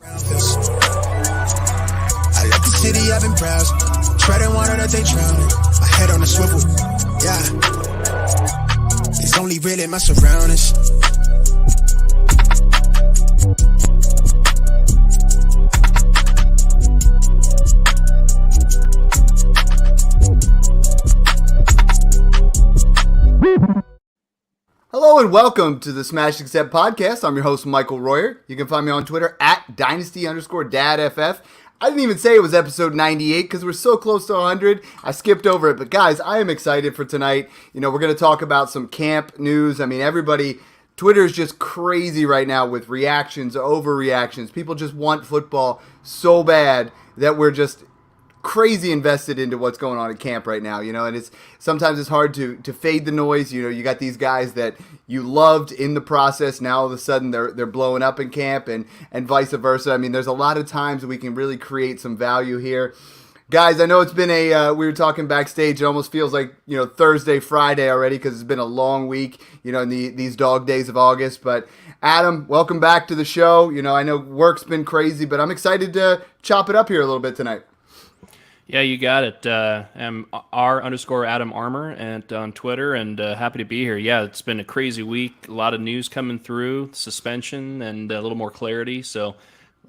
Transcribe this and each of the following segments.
I left the city, I've been browsing, treading water that they drowning. My head on a swivel, yeah. It's only really my surroundings. Hello and welcome to the Smash Accept podcast. I'm your host, Michael Royer. You can find me on Twitter at Dynasty_DadFF. I didn't even say it was episode 98 because we're so close to 100. I skipped over it. But guys, I am excited for tonight. You know, we're going to talk about some camp news. I mean, Twitter is just crazy right now with reactions, overreactions. People just want football so bad that we're just crazy invested into what's going on at camp right now, you know, and sometimes it's hard to fade the noise. You know, you got these guys that you loved in the process. Now all of a sudden they're blowing up in camp and vice versa. I mean, there's a lot of times we can really create some value here. Guys, I know it's been we were talking backstage. It almost feels like, you know, Thursday, Friday already because it's been a long week, you know, in these dog days of August. But Adam, welcome back to the show. You know, I know work's been crazy, but I'm excited to chop it up here a little bit tonight. Yeah, you got it. I'm R_Adam Armour and on Twitter, and happy to be here. Yeah, it's been a crazy week. A lot of news coming through, suspension, and a little more clarity. So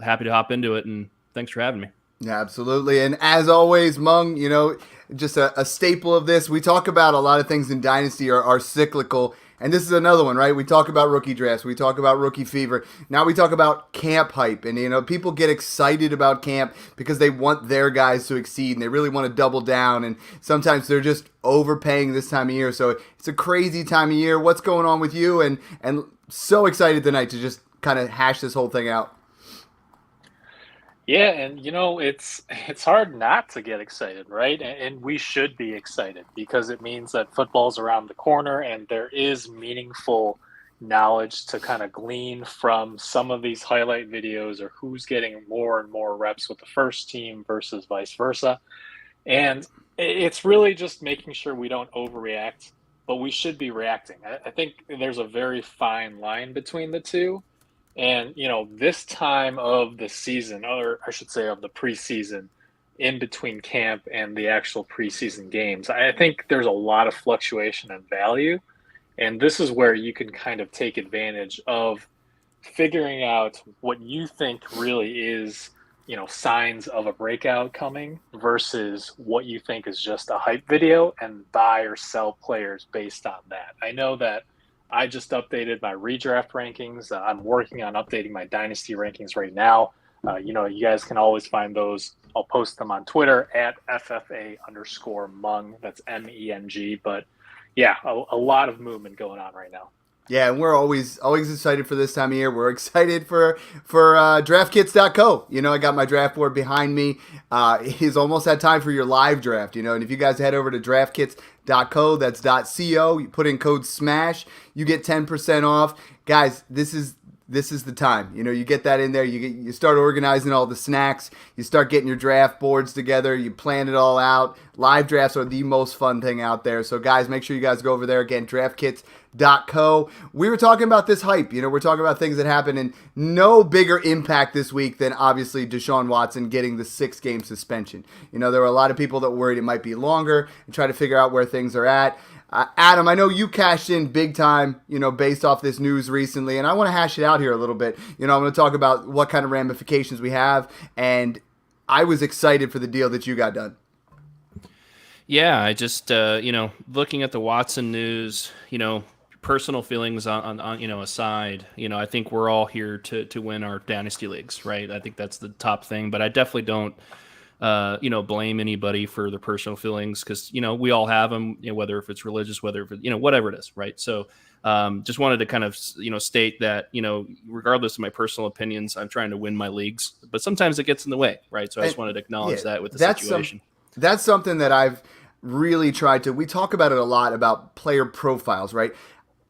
happy to hop into it, and thanks for having me. Yeah, absolutely. And as always, Mung, you know, just a staple of this. We talk about a lot of things in Dynasty are cyclical. And this is another one, right? We talk about rookie drafts. We talk about rookie fever. Now we talk about camp hype. And, you know, people get excited about camp because they want their guys to exceed and they really want to double down. And sometimes they're just overpaying this time of year. So it's a crazy time of year. What's going on with you? And so excited tonight to just kind of hash this whole thing out. Yeah, and you know, it's hard not to get excited, right? And we should be excited because it means that football's around the corner and there is meaningful knowledge to kind of glean from some of these highlight videos or who's getting more and more reps with the first team versus vice versa. And it's really just making sure we don't overreact, but we should be reacting. I think there's a very fine line between the two. And, you know, this time of the season, or I should say of the preseason, in between camp and the actual preseason games, I think there's a lot of fluctuation and value. And this is where you can kind of take advantage of figuring out what you think really is, you know, signs of a breakout coming versus what you think is just a hype video and buy or sell players based on that. I know that I just updated my redraft rankings. I'm working on updating my dynasty rankings right now. You know, you guys can always find those. I'll post them on Twitter at FFA_Mung. That's MENG. But yeah, a lot of movement going on right now. Yeah, and we're always excited for this time of year. We're excited for DraftKits.co. You know, I got my draft board behind me. It's almost that time for your live draft, you know. And if you guys head over to DraftKits.co, that's .co, you put in code SMASH, you get 10% off. Guys, this is the time. You know, you get that in there. You start organizing all the snacks. You start getting your draft boards together. You plan it all out. Live drafts are the most fun thing out there. So, guys, make sure you guys go over there. Again, DraftKits.co. We were talking about this hype. You know, we're talking about things that happen, and no bigger impact this week than obviously Deshaun Watson getting the 6-game suspension. You know, there were a lot of people that worried it might be longer and try to figure out where things are at. Adam, I know you cashed in big time, you know, based off this news recently, and I want to hash it out here a little bit. You know, I'm going to talk about what kind of ramifications we have, and I was excited for the deal that you got done. Yeah, I just, you know, looking at the Watson news, you know, personal feelings on you know, aside, you know, I think we're all here to win our dynasty leagues, right? I think that's the top thing, but I definitely don't, you know, blame anybody for their personal feelings because, you know, we all have them, you know, whether if it's religious, whether if it, you know, whatever it is, right? So just wanted to kind of, you know, state that, you know, regardless of my personal opinions, I'm trying to win my leagues, but sometimes it gets in the way, right? So I just wanted to acknowledge that with the situation. That's something that I've really tried to, we talk about it a lot about player profiles, right?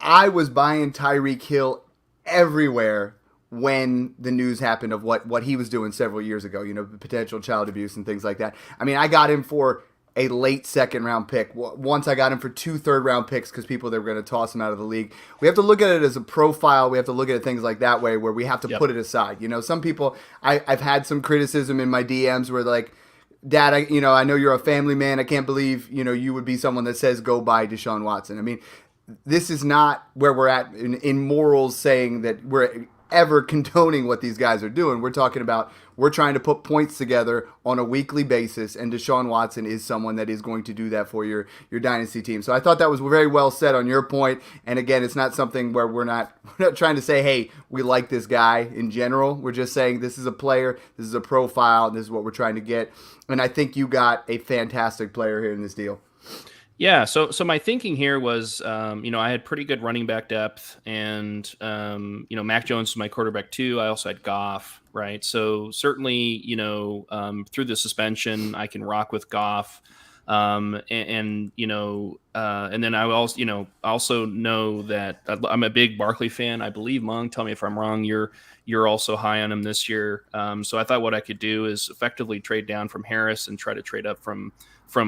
I was buying Tyreek Hill everywhere when the news happened of what he was doing several years ago, you know, potential child abuse and things like that. I mean, I got him for a late second round pick. Once I got him for 2 third-round picks because people they were going to toss him out of the league. We have to look at it as a profile. We have to look at things like that way where we have to put it aside. You know, some people, I've had some criticism in my DMs where like, Dad, I know you're a family man. I can't believe, you would be someone that says go buy Deshaun Watson. I mean, this is not where we're at in morals saying that we're ever condoning what these guys are doing. We're talking about we're trying to put points together on a weekly basis, and Deshaun Watson is someone that is going to do that for your dynasty team. So I thought that was very well said on your point. And again, it's not something where we're not trying to say, hey, we like this guy in general. We're just saying this is a player, this is a profile, and this is what we're trying to get. And I think you got a fantastic player here in this deal. Yeah, so my thinking here was, I had pretty good running back depth, and Mac Jones is my quarterback too. I also had Goff, right? So certainly, through the suspension, I can rock with Goff, and then I also know that I'm a big Barkley fan. I believe, Mung, tell me if I'm wrong. You're also high on him this year. So I thought what I could do is effectively trade down from Harris and try to trade up from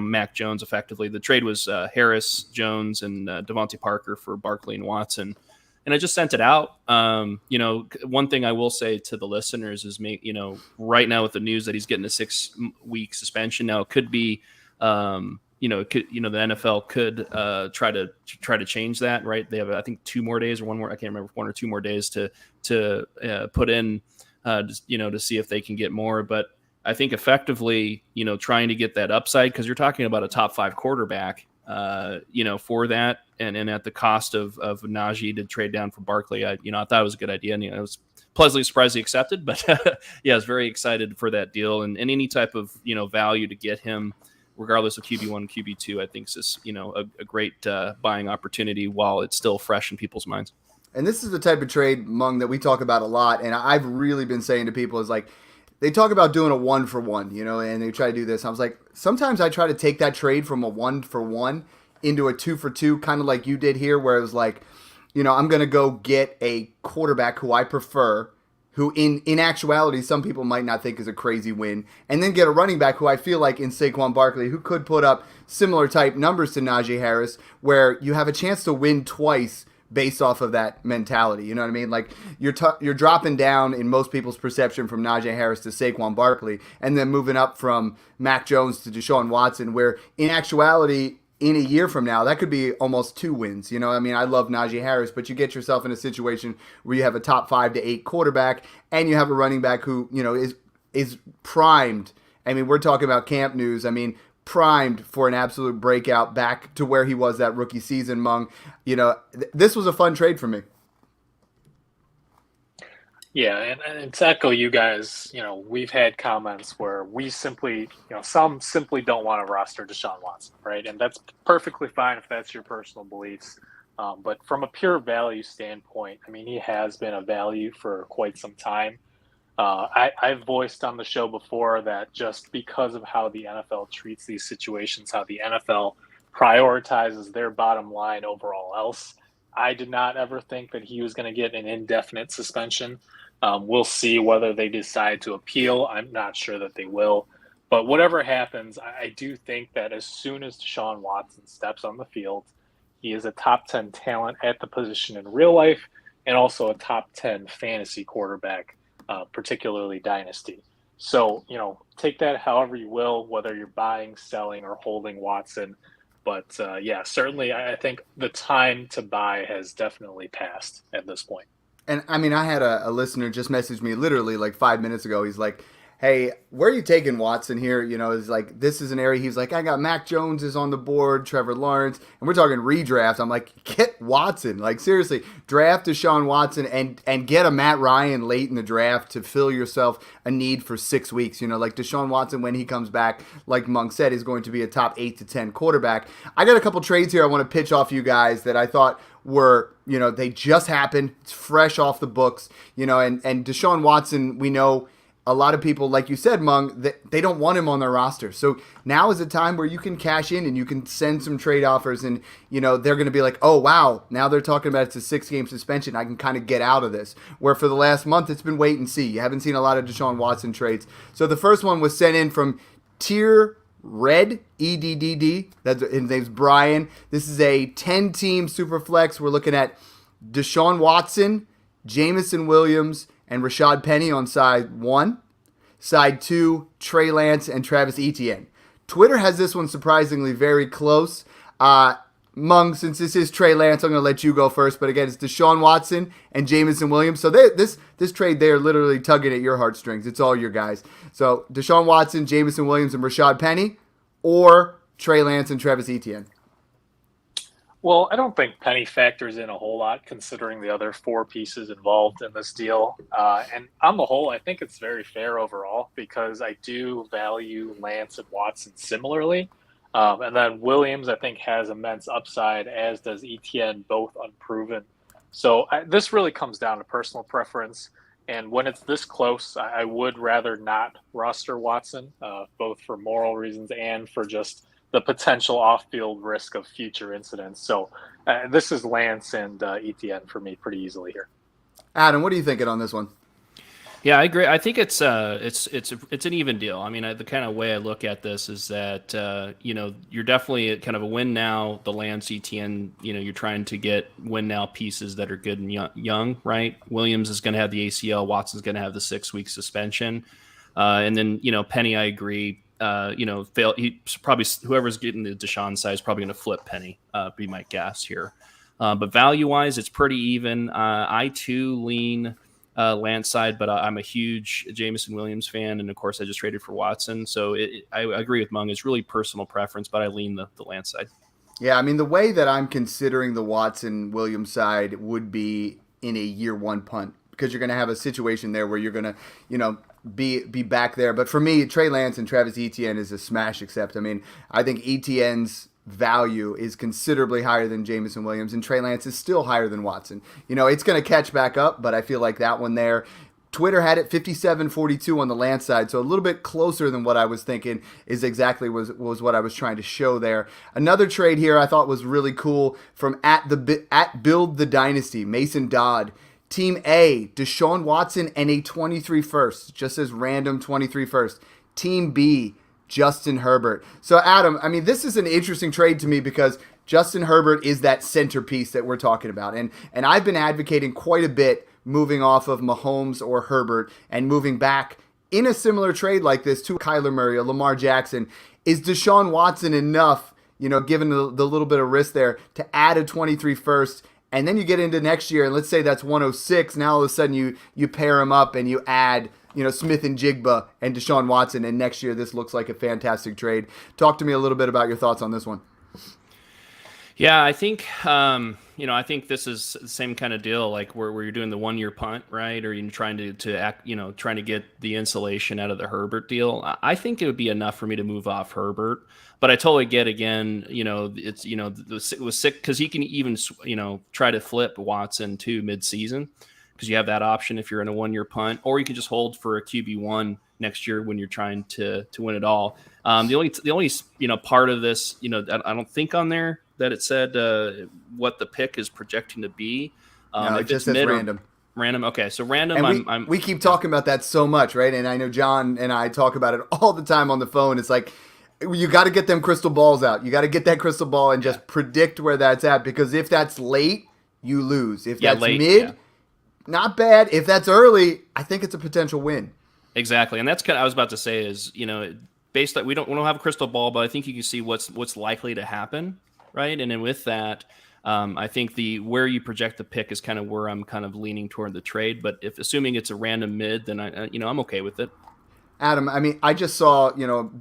Mac Jones effectively. The trade was Harris, Jones, and Devontae Parker for Barkley and Watson. And I just sent it out. One thing I will say to the listeners is, right now with the news that he's getting a 6-week suspension, now it could be, the NFL could try to change that, right? They have, I think, 2 more days or 1 more, I can't remember, 1 or 2 more days to put in, to see if they can get more. But I think effectively, trying to get that upside, because you're talking about a top 5 quarterback, for that, and at the cost of Najee to trade down for Barkley, I thought it was a good idea, and I was pleasantly surprised he accepted. But yeah, I was very excited for that deal, and any type of value to get him, regardless of QB1, QB2, I think is just a great buying opportunity while it's still fresh in people's minds. And this is the type of trade, Mung, that we talk about a lot, and I've really been saying to people is like, they talk about doing a 1-for-1, and they try to do this. I was like, sometimes I try to take that trade from a 1-for-1 into a 2-for-2, kind of like you did here, where it was like, I'm going to go get a quarterback who I prefer, who in actuality, some people might not think is a crazy win, and then get a running back who I feel like in Saquon Barkley, who could put up similar type numbers to Najee Harris, where you have a chance to win twice based off of that mentality. You know what I mean? Like you're dropping down in most people's perception from Najee Harris to Saquon Barkley, and then moving up from Mac Jones to Deshaun Watson, where in actuality, in a year from now, that could be almost 2 wins. I mean, I love Najee Harris, but you get yourself in a situation where you have a top 5 to 8 quarterback, and you have a running back who, is primed. I mean, we're talking about camp news. I mean, primed for an absolute breakout back to where he was that rookie season, Mung. This was a fun trade for me. Yeah, and to echo you guys, we've had comments where we simply, some simply don't want to roster Deshaun Watson, right? And that's perfectly fine if that's your personal beliefs. But from a pure value standpoint, I mean, he has been a value for quite some time. I've voiced on the show before that just because of how the NFL treats these situations, how the NFL prioritizes their bottom line over all else, I did not ever think that he was going to get an indefinite suspension. We'll see whether they decide to appeal. I'm not sure that they will. But whatever happens, I do think that as soon as Deshaun Watson steps on the field, he is a top 10 talent at the position in real life and also a top 10 fantasy quarterback. Particularly dynasty. So, take that however you will, whether you're buying, selling, or holding Watson. But certainly I think the time to buy has definitely passed at this point. And I mean, I had a listener just message me literally like 5 minutes ago. He's like, hey, where are you taking Watson here? Is like, this is an area. He's like, I got Mac Jones is on the board, Trevor Lawrence, and we're talking redraft. I'm like, get Watson. Like, seriously, draft Deshaun Watson and get a Matt Ryan late in the draft to fill yourself a need for 6 weeks. Like Deshaun Watson, when he comes back, like Monk said, is going to be a top 8 to 10 quarterback. I got a couple trades here I want to pitch off you guys that I thought were, they just happened. It's fresh off the books, and Deshaun Watson, we know, a lot of people, like you said, Mung, they don't want him on their roster. So now is a time where you can cash in and you can send some trade offers, and they're going to be like, oh wow, now they're talking about it's a 6-game suspension. I can kind of get out of this. Where for the last month it's been wait and see. You haven't seen a lot of Deshaun Watson trades. So the first one was sent in from Tier Red, EDDD. That's his name's Brian. This is a 10-team super flex. We're looking at Deshaun Watson, Jameson Williams, and Rashad Penny on side 1. Side 2, Trey Lance and Travis Etienne. Twitter has this one surprisingly very close. Mung, since this is Trey Lance, I'm going to let you go first. But again, it's Deshaun Watson and Jameson Williams. So this trade, they're literally tugging at your heartstrings. It's all your guys. So Deshaun Watson, Jameson Williams, and Rashad Penny, or Trey Lance and Travis Etienne. Well, I don't think Penny factors in a whole lot considering the other 4 pieces involved in this deal. And on the whole, I think it's very fair overall because I do value Lance and Watson similarly. And then Williams, I think, has immense upside, as does Etienne, both unproven. So this really comes down to personal preference. And when it's this close, I would rather not roster Watson, both for moral reasons and for just the potential off-field risk of future incidents. So this is Lance and Etienne for me pretty easily here. Adam, what are you thinking on this one? Yeah, I agree. I think it's an even deal. I mean, the kind of way I look at this is that you're definitely at kind of a win now. The Lance, Etienne, you're trying to get win now pieces that are good and young, right? Williams is going to have the ACL. Watson's going to have the 6-week suspension, and then Penny, I agree. He probably, whoever's getting the Deshaun side is probably going to flip Penny. Be my guess here, but value wise, it's pretty even. I too lean Lance side, but I'm a huge Jameson Williams fan, and of course I just traded for Watson, so I agree with Mung. It's really personal preference, but I lean the Lance side. Yeah, I mean, the way that I'm considering the Watson Williams side would be in a year 1 punt, because you're going to have a situation there where you're going to be back there. But for me, Trey Lance and Travis Etienne is a smash accept. I mean, I think Etienne's value is considerably higher than Jameson Williams, and Trey Lance is still higher than Watson. It's going to catch back up, but I feel like that one there, Twitter had it 57-42 on the Lance side, so a little bit closer than what I was thinking is exactly was what I was trying to show there. Another trade here I thought was really cool from at Build the Dynasty, Mason Dodd. Team A, Deshaun Watson and a 23 first, just as random 23 first. Team B, Justin Herbert. So Adam, I mean, this is an interesting trade to me because Justin Herbert is that centerpiece that we're talking about. And I've been advocating quite a bit moving off of Mahomes or Herbert and moving back in a similar trade like this to Kyler Murray or Lamar Jackson. Is Deshaun Watson enough, given the little bit of risk there, to add a 23 first? And then you get into next year, and let's say that's 106. Now all of a sudden you pair them up and you add Smith and Jigba and Deshaun Watson, and next year this looks like a fantastic trade. Talk to me a little bit about your thoughts on this one. Yeah, I think I think this is the same kind of deal, like where you're doing the 1 year punt, right? Or you're trying to act, trying to get the insulation out of the Herbert deal. I think it would be enough for me to move off Herbert, but I totally get again, it's it was sick because he can even try to flip Watson to midseason because you have that option if you're in a 1 year punt, or you can just hold for a QB1 next year when you're trying to win it all. The only part of this, I don't think on there that it said what the pick is projecting to be. No, it just says random. Random. Okay, so random. And we keep talking about that so much, right? And I know John and I talk about it all the time on the phone. It's like you got to get them crystal balls out. You got to get that crystal ball and just predict where that's at, because if that's late, you lose. If that's late, mid, not bad. If that's early, I think it's a potential win. Exactly, and that's kind of I was about to say is based that we don't have a crystal ball, but I think you can see what's likely to happen. Right, and then with that, I think where you project the pick is kind of where I'm kind of leaning toward the trade. But if assuming it's a random mid, then I'm okay with it. Adam, I mean, I just saw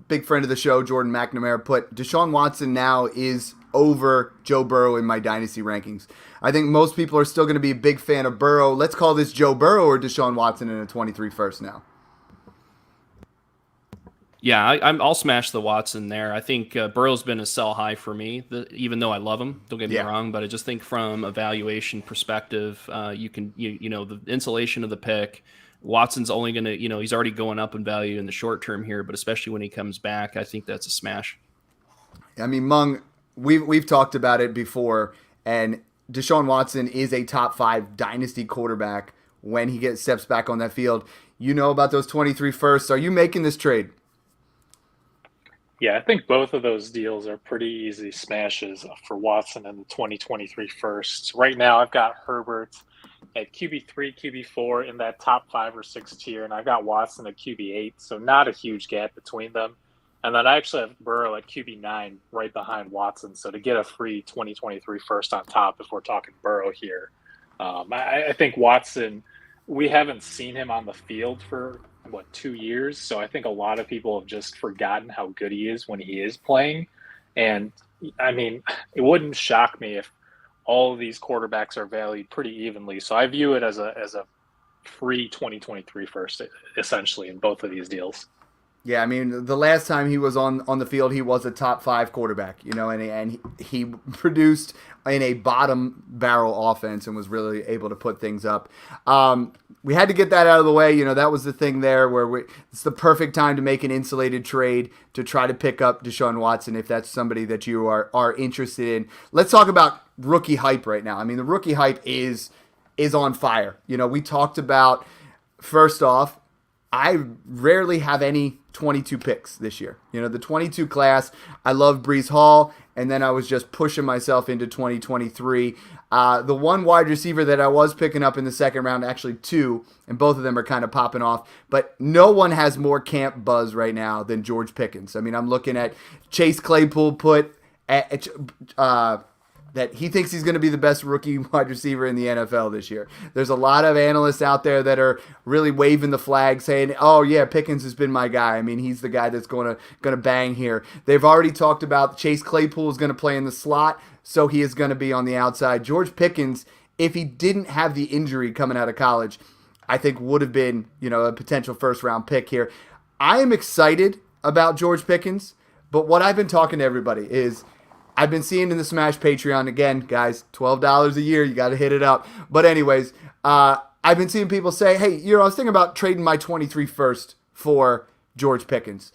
big friend of the show, Jordan McNamara, put Deshaun Watson now is over Joe Burrow in my dynasty rankings. I think most people are still going to be a big fan of Burrow. Let's call this Joe Burrow or Deshaun Watson in a 23 first now. Yeah, I'll smash the Watson there. I think Burrow's been a sell high for me, even though I love him. Don't get me wrong, but I just think from a valuation perspective, the insulation of the pick. Watson's only going to, he's already going up in value in the short term here, but especially when he comes back, I think that's a smash. I mean, Mung, we've talked about it before, and Deshaun Watson is a top 5 dynasty quarterback when he steps back on that field. You know about those 23 firsts. Are you making this trade? Yeah, I think both of those deals are pretty easy smashes for Watson in the 2023 first. Right now, I've got Herbert at QB3, QB4 in that top 5 or 6 tier, and I've got Watson at QB8, so not a huge gap between them. And then I actually have Burrow at QB9 right behind Watson. So to get a free 2023 first on top, if we're talking Burrow here, I think Watson, we haven't seen him on the field for, 2 years. So I think a lot of people have just forgotten how good he is when he is playing. And I mean, it wouldn't shock me if all of these quarterbacks are valued pretty evenly. So I view it as a free 2023 first, essentially, in both of these deals. Yeah, I mean, the last time he was on the field, he was a top 5 quarterback, and he produced in a bottom barrel offense and was really able to put things up. We had to get that out of the way. That was the thing there where it's the perfect time to make an insulated trade to try to pick up Deshaun Watson if that's somebody that you are interested in. Let's talk about rookie hype right now. I mean, the rookie hype is on fire. We talked about, first off, I rarely have any 22 picks this year. The 22 class, I love Breece Hall, and then I was just pushing myself into 2023. The one wide receiver that I was picking up in the second round, actually 2, and both of them are kind of popping off, but no one has more camp buzz right now than George Pickens. I mean, I'm looking at Chase Claypool put that he thinks he's going to be the best rookie wide receiver in the NFL this year. There's a lot of analysts out there that are really waving the flag saying, oh, yeah, Pickens has been my guy. I mean, he's the guy that's going to bang here. They've already talked about Chase Claypool is going to play in the slot, so he is going to be on the outside. George Pickens, if he didn't have the injury coming out of college, I think would have been, a potential first-round pick here. I am excited about George Pickens, but what I've been talking to everybody is I've been seeing in the Smash Patreon, again, guys, $12 a year, you got to hit it up. But anyways, I've been seeing people say, hey, I was thinking about trading my 23 first for George Pickens.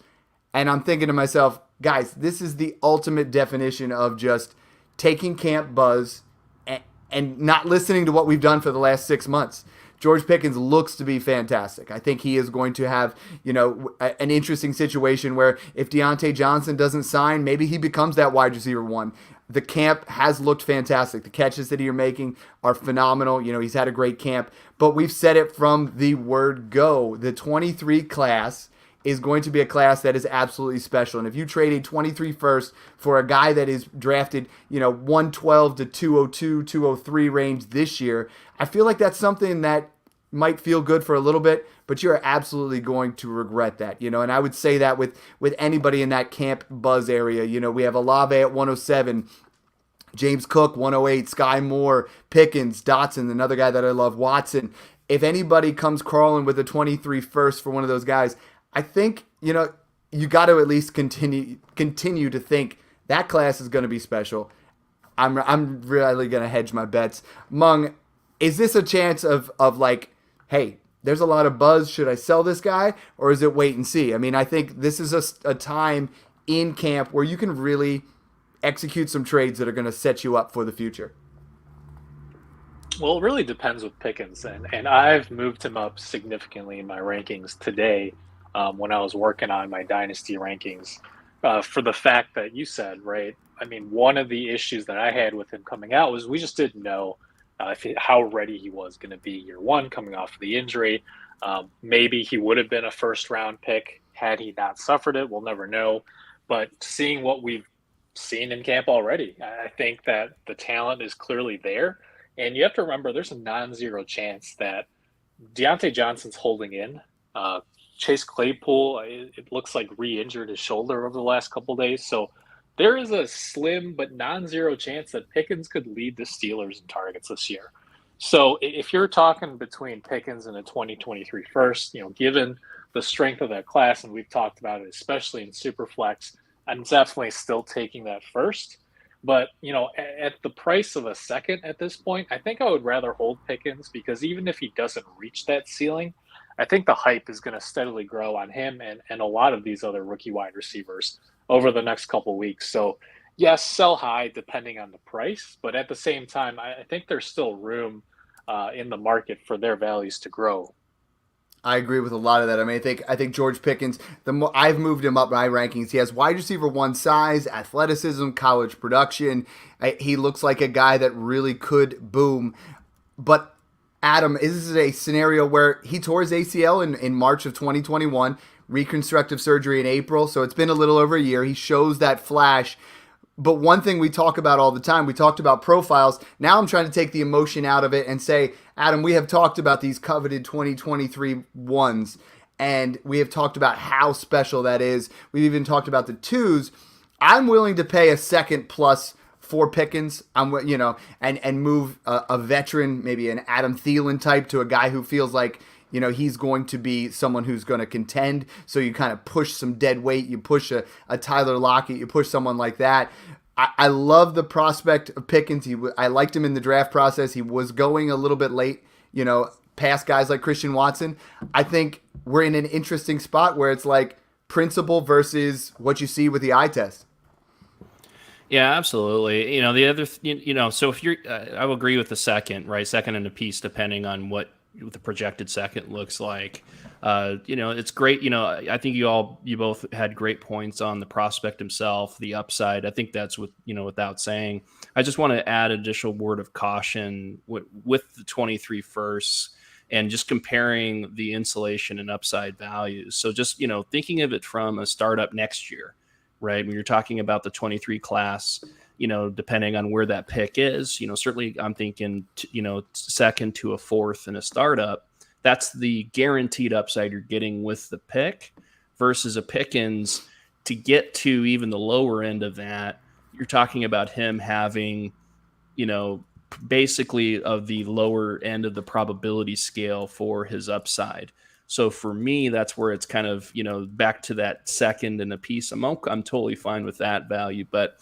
And I'm thinking to myself, guys, this is the ultimate definition of just taking camp buzz and not listening to what we've done for the last 6 months. George Pickens looks to be fantastic. I think he is going to have, an interesting situation where if Deontay Johnson doesn't sign, maybe he becomes that wide receiver 1. The camp has looked fantastic. The catches that you're making are phenomenal. He's had a great camp. But we've said it from the word go. The 23 class is going to be a class that is absolutely special. And if you trade a 23 first for a guy that is drafted, 112 to 202, 203 range this year, I feel like that's something that might feel good for a little bit, but you're absolutely going to regret that, and I would say that with anybody in that camp buzz area. We have Olave at 107, James Cook 108, Sky Moore, Pickens, Dotson, another guy that I love, Watson. If anybody comes crawling with a 23 first for one of those guys, I think, you got to at least continue to think that class is going to be special. I'm really going to hedge my bets. Mung, is this a chance of like, hey, there's a lot of buzz. Should I sell this guy, or is it wait and see? I mean, I think this is a time in camp where you can really execute some trades that are going to set you up for the future. Well, it really depends with Pickens, and I've moved him up significantly in my rankings today when I was working on my dynasty rankings for the fact that you said, right? I mean, one of the issues that I had with him coming out was we just didn't know how ready he was going to be year 1 coming off of the injury. Maybe he would have been a first-round pick had he not suffered it. We'll never know. But seeing what we've seen in camp already, I think that the talent is clearly there. And you have to remember there's a non-zero chance that Deontay Johnson's holding in. Chase Claypool, it looks like re-injured his shoulder over the last couple of days. So there is a slim but non-zero chance that Pickens could lead the Steelers in targets this year. So if you're talking between Pickens and a 2023 first, given the strength of that class, and we've talked about it, especially in Superflex, I'm definitely still taking that first. But, at the price of a second at this point, I think I would rather hold Pickens because even if he doesn't reach that ceiling, I think the hype is going to steadily grow on him and a lot of these other rookie wide receivers over the next couple of weeks. So, yes, sell high depending on the price, but at the same time, I think there's still room in the market for their values to grow. I agree with a lot of that. I mean, I think George Pickens. The more I've moved him up my rankings, he has wide receiver one size, athleticism, college production. He looks like a guy that really could boom. But Adam, this is a scenario where he tore his ACL in March of 2021, reconstructive surgery in April. So it's been a little over a year. He shows that flash. But one thing we talk about all the time, we talked about profiles. Now I'm trying to take the emotion out of it and say, Adam, we have talked about these coveted 2023 ones, and we have talked about how special that is. We've even talked about the twos. I'm willing to pay a second plus for Pickens. And move a veteran, maybe an Adam Thielen type, to a guy who feels like, he's going to be someone who's going to contend. So you kind of push some dead weight. You push a Tyler Lockett. You push someone like that. I love the prospect of Pickens. I liked him in the draft process. He was going a little bit late, past guys like Christian Watson. I think we're in an interesting spot where it's like principle versus what you see with the eye test. Yeah, absolutely. The other, so if you're, I will agree with the second, right? Second and a piece, depending on what the projected second looks like. It's great. I think you both had great points on the prospect himself, the upside. I think that's without saying. I just want to add an additional word of caution with the 23 firsts and just comparing the insulation and upside values. So just, thinking of it from a startup next year, right? When you're talking about the 23 class, depending on where that pick is, certainly I'm thinking, second to a fourth in a startup. That's the guaranteed upside you're getting with the pick versus a Pickens. To get to even the lower end of that, you're talking about him having, basically of the lower end of the probability scale for his upside. So for me, that's where it's kind of, back to that second and a piece. I'm totally fine with that value, but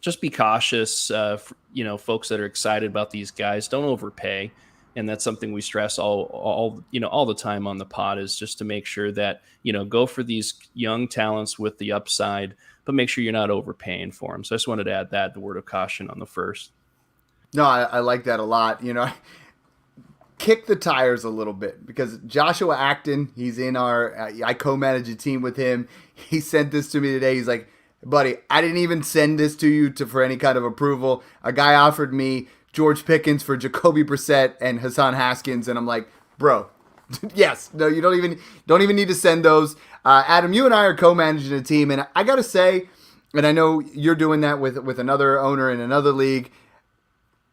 just be cautious, folks that are excited about these guys, don't overpay. And that's something we stress all the time on the pod, is just to make sure that, go for these young talents with the upside, but make sure you're not overpaying for them. So I just wanted to add the word of caution on the first. No, I like that a lot. Kick the tires a little bit, because Joshua Acton, he's in I co-manage a team with him. He sent this to me today. He's like, buddy, I didn't even send this to you for any kind of approval. A guy offered me George Pickens for Jacoby Brissett and Hassan Haskins, and I'm like, bro, yes, no, you don't even need to send those. Adam, you and I are co-managing a team, and I gotta say, and I know you're doing that with another owner in another league.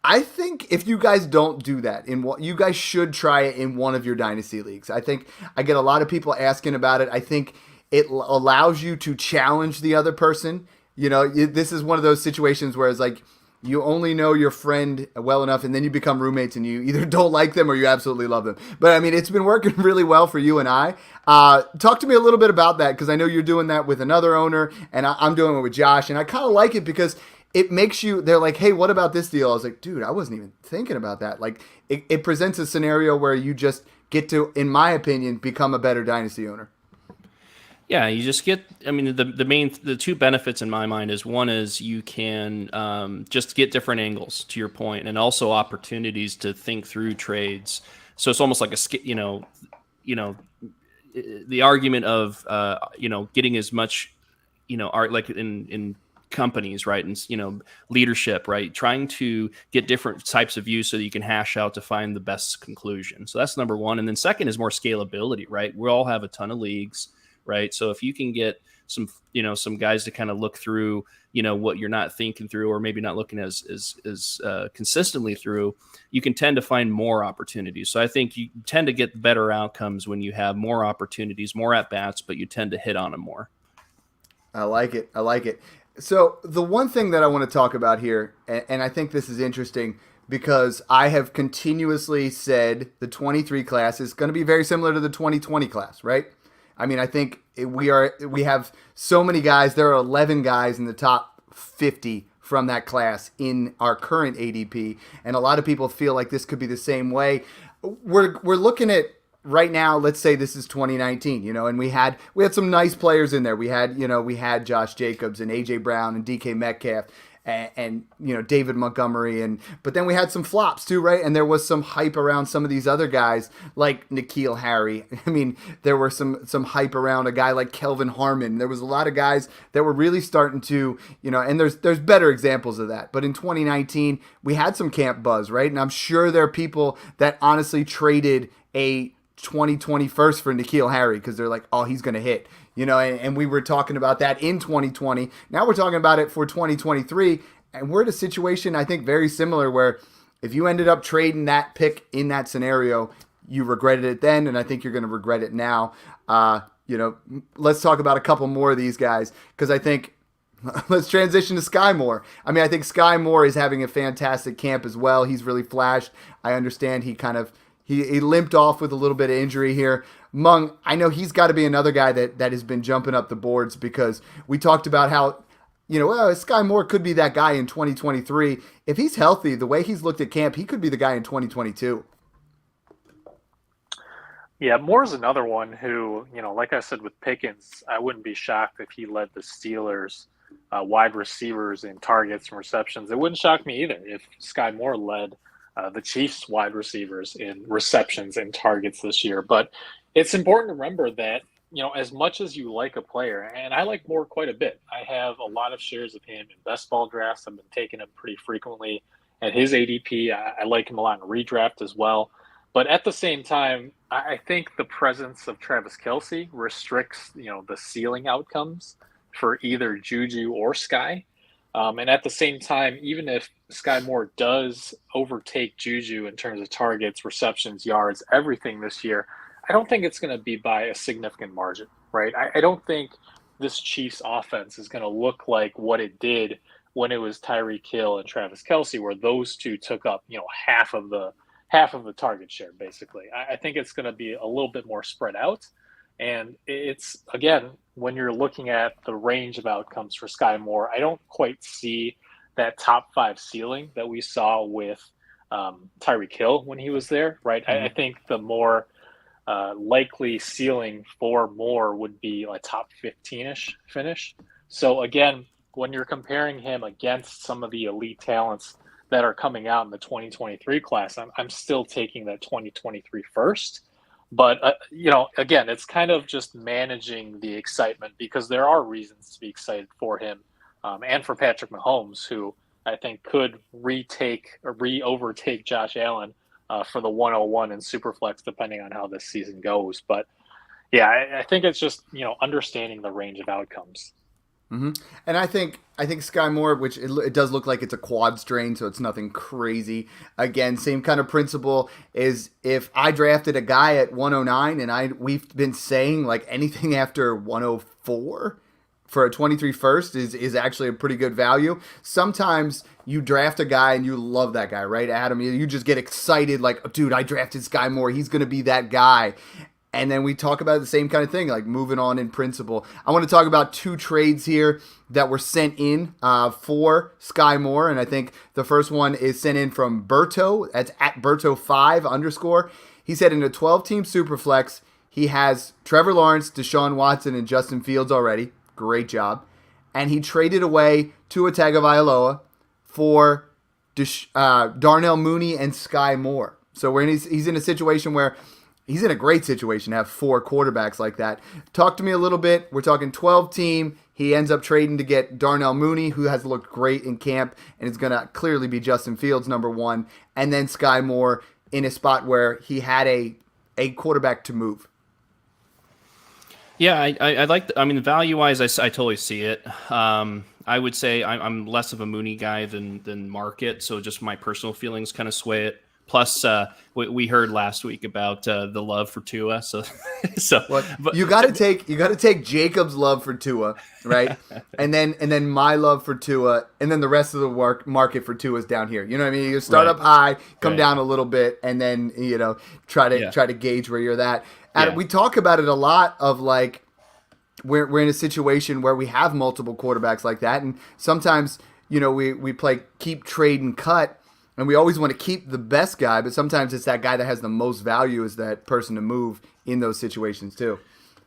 I think if you guys don't do that, you guys should try it in one of your dynasty leagues. I think I get a lot of people asking about it. I think it allows you to challenge the other person. This is one of those situations where it's like, you only know your friend well enough, and then you become roommates, and you either don't like them or you absolutely love them. But I mean, it's been working really well for you and I. Talk to me a little bit about that, because I know you're doing that with another owner, and I'm doing it with Josh, and I kind of like it because it makes they're like, hey, what about this deal? I was like, dude, I wasn't even thinking about that. Like, it presents a scenario where you just get to, in my opinion, become a better dynasty owner. Yeah, you just get, the two benefits in my mind is, one is you can just get different angles, to your point, and also opportunities to think through trades. So it's almost like the argument of, getting as much, like in companies, right? And, leadership, right? Trying to get different types of views so that you can hash out to find the best conclusion. So that's number one. And then second is more scalability, right? We all have a ton of leagues, right? So if you can get some guys to kind of look through, what you're not thinking through, or maybe not looking as consistently through, you can tend to find more opportunities. So I think you tend to get better outcomes when you have more opportunities, more at bats, but you tend to hit on them more. I like it. So the one thing that I want to talk about here, and I think this is interesting, because I have continuously said the 23 class is going to be very similar to the 2020 class, right? I mean, I think we have so many guys. There are 11 guys in the top 50 from that class in our current ADP, and a lot of people feel like this could be the same way. We're looking at right now. Let's say this is 2019, and we had some nice players in there. We had Josh Jacobs and AJ Brown and DK Metcalf, and David Montgomery, but then we had some flops too, right? And there was some hype around some of these other guys like N'Keal Harry. I mean, there were some hype around a guy like Kelvin Harmon. There was a lot of guys that were really starting to, and there's better examples of that. But in 2019, we had some camp buzz, right? And I'm sure there are people that honestly traded a 2020 first for N'Keal Harry because they're like, oh, he's going to hit. And we were talking about that in 2020. Now we're talking about it for 2023, and we're in a situation, I think, very similar where if you ended up trading that pick in that scenario, you regretted it then, and I think you're going to regret it now. Let's talk about a couple more of these guys because I think let's transition to Sky Moore. I mean, I think Sky Moore is having a fantastic camp as well. He's really flashed. I understand he limped off with a little bit of injury here. Mung, I know he's got to be another guy that has been jumping up the boards because we talked about how, Sky Moore could be that guy in 2023. If he's healthy, the way he's looked at camp, he could be the guy in 2022. Yeah, Moore's another one who, like I said with Pickens, I wouldn't be shocked if he led the Steelers wide receivers in targets and receptions. It wouldn't shock me either if Sky Moore led the Chiefs wide receivers in receptions and targets this year. But it's important to remember that, as much as you like a player, and I like Moore quite a bit, I have a lot of shares of him in best ball drafts. I've been taking him pretty frequently at his ADP. I like him a lot in redraft as well. But at the same time, I think the presence of Travis Kelce restricts, the ceiling outcomes for either Juju or Sky. And at the same time, even if Sky Moore does overtake Juju in terms of targets, receptions, yards, everything this year, I don't think it's going to be by a significant margin, right? I don't think this Chiefs offense is going to look like what it did when it was Tyreek Hill and Travis Kelce, where those two took up, half of the target share, basically. I think it's going to be a little bit more spread out. And it's, again, when you're looking at the range of outcomes for Sky Moore, I don't quite see that top 5 ceiling that we saw with Tyreek Hill when he was there, right? Mm-hmm. I think the more likely ceiling for Moore would be a top 15-ish finish. So, again, when you're comparing him against some of the elite talents that are coming out in the 2023 class, I'm still taking that 2023 first. But, again, it's kind of just managing the excitement because there are reasons to be excited for him and for Patrick Mahomes, who I think could overtake Josh Allen for the 101 in Superflex, depending on how this season goes. But, yeah, I think it's just, understanding the range of outcomes. Mm-hmm. And I think Sky Moore, which it does look like it's a quad strain, so it's nothing crazy. Again, same kind of principle is if I drafted a guy at 109 and we've been saying like anything after 104 for a 23 first is actually a pretty good value. Sometimes you draft a guy and you love that guy, right, Adam? You just get excited like, dude, I drafted Sky Moore. He's going to be that guy. And then we talk about the same kind of thing, like moving on in principle. I want to talk about 2 trades here that were sent in for Sky Moore. And I think the first one is sent in from Berto. That's at Berto5_. He said in a 12-team Superflex, he has Trevor Lawrence, Deshaun Watson, and Justin Fields already. Great job. And he traded away Tua Tagovailoa for Darnell Mooney and Sky Moore. So he's in a situation where he's in a great situation to have 4 quarterbacks like that. Talk to me a little bit. We're talking 12-team. He ends up trading to get Darnell Mooney, who has looked great in camp, and is going to clearly be Justin Fields, number 1. And then Sky Moore in a spot where he had a quarterback to move. Yeah, I like. Value-wise, I totally see it. I would say I'm less of a Mooney guy than market, so just my personal feelings kind of sway it. Plus, we heard last week about the love for Tua. But you got to take Jacob's love for Tua, right? and then my love for Tua, and then the rest of the market for Tua is down here. You know what I mean? You start up high, come down a little bit, and then try to gauge where you're at. And we talk about it a lot of like we're in a situation where we have multiple quarterbacks like that, and sometimes we play keep, trade, and cut. And we always want to keep the best guy, but sometimes it's that guy that has the most value is that person to move in those situations too.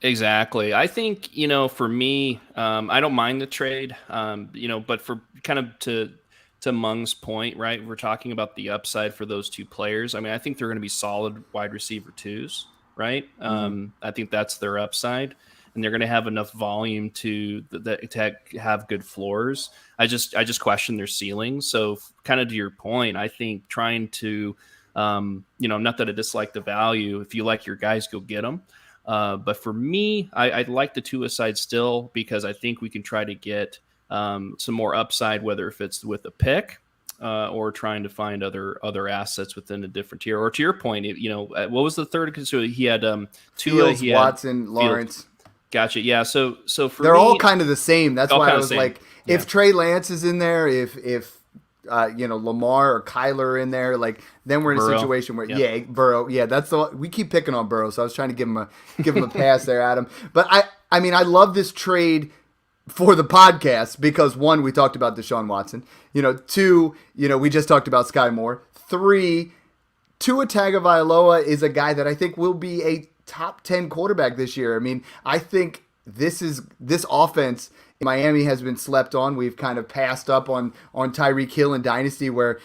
Exactly. I think, for me, I don't mind the trade, but for kind of to Mung's point, right? We're talking about the upside for those two players. I mean, I think they're going to be solid wide receiver twos, right? I think that's their upside, and they're going to have enough volume to have good floors. I just question their ceiling. So, kind of to your point, I think trying to, not that I dislike the value. If you like your guys, go get them. But for me, I like the Tua side still because I think we can try to get some more upside, whether if it's with a pick or trying to find other assets within a different tier. Or to your point, what was the third? So he had Tua, Fields, he had Watson, Lawrence. Fields. Gotcha. Yeah. So for they're me, all kind of the same. That's why I was like, yeah. if Trey Lance is in there, if Lamar or Kyler are in there, like then we're in Burrow. a situation where Burrow, that's we keep picking on Burrow, so I was trying to give him a pass there, Adam. But I mean I love this trade for the podcast because one, we talked about Deshaun Watson, two, we just talked about Sky Moore, three, Tua Tagovailoa is a guy that I think will be a top 10 quarterback this year. I mean, I think this offense in Miami has been slept on. We've kind of passed up on Tyreek Hill in Dynasty, where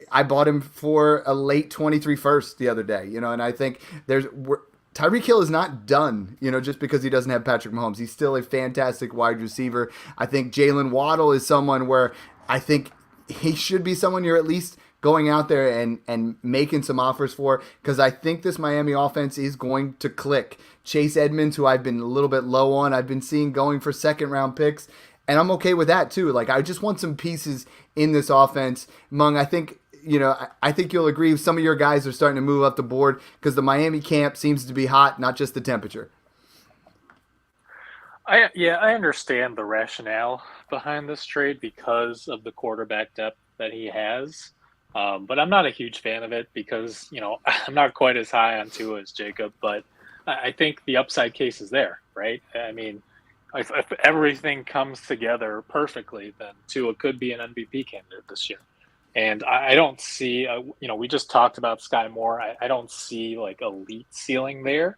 I bought him for a late 23 first the other day, and I think Tyreek Hill is not done, just because he doesn't have Patrick Mahomes. He's still a fantastic wide receiver. I think Jalen Waddle is someone where I think he should be someone you're at least going out there and making some offers for, because I think this Miami offense is going to click. Chase Edmonds, who I've been a little bit low on, I've been seeing going for second-round picks, and I'm okay with that too. Like, I just want some pieces in this offense. Mung, I think I think you'll agree some of your guys are starting to move up the board because the Miami camp seems to be hot, not just the temperature. I understand the rationale behind this trade because of the quarterback depth that he has. But I'm not a huge fan of it because, I'm not quite as high on Tua as Jacob, but I think the upside case is there, right? I mean, if everything comes together perfectly, then Tua could be an MVP candidate this year. And I don't see, we just talked about Sky Moore. I don't see like elite ceiling there.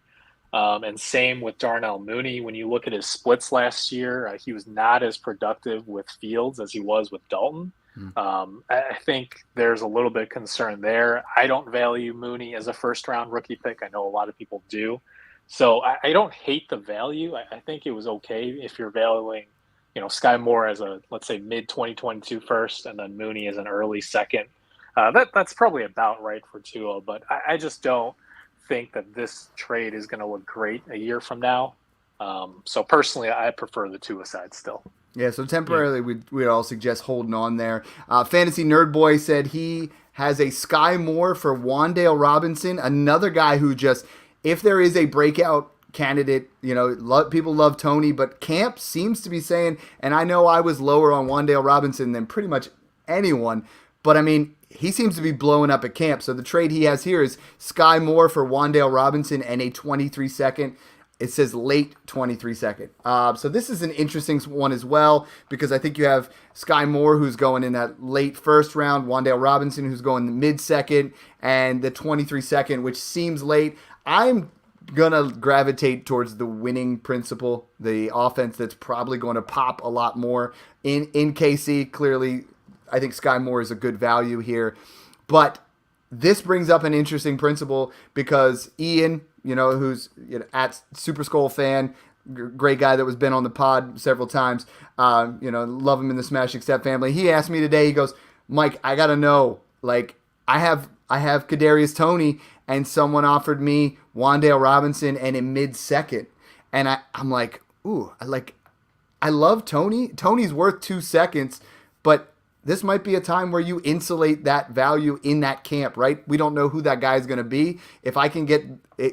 And same with Darnell Mooney. When you look at his splits last year, he was not as productive with Fields as he was with Dalton. I think there's a little bit of concern there. I don't value Mooney as a first-round rookie pick. I know a lot of people do. So I don't hate the value. I think it was okay if you're valuing, Sky Moore as a, let's say, mid-2022 first and then Mooney as an early second. That's probably about right for Tua, but I just don't think that this trade is going to look great a year from now. So personally, I prefer the Tua side still. Yeah, so temporarily we'd all suggest holding on there. Fantasy Nerd Boy said he has a Sky Moore for Wan'Dale Robinson, another guy who just, if there is a breakout candidate, people love Tony, but Camp seems to be saying, and I know I was lower on Wan'Dale Robinson than pretty much anyone, but I mean, he seems to be blowing up at Camp. So the trade he has here is Sky Moore for Wan'Dale Robinson and a 23-second. It says late 23-second. So this is an interesting one as well because I think you have Sky Moore who's going in that late first round, Wan'Dale Robinson who's going the mid-second, and the 23-second, which seems late. I'm going to gravitate towards the winning principle, the offense that's probably going to pop a lot more in KC. Clearly, I think Sky Moore is a good value here. But this brings up an interesting principle because Ian, who's at Super Skull fan, great guy that was been on the pod several times, love him in the Smashing Step family. He asked me today, he goes, Mike, I got to know, like, I have Kadarius Toney, and someone offered me Wan'Dale Robinson and a mid-second. And I'm like, ooh, I love Toney. Toney's worth 2 seconds, but this might be a time where you insulate that value in that camp, right? We don't know who that guy is going to be. If I can get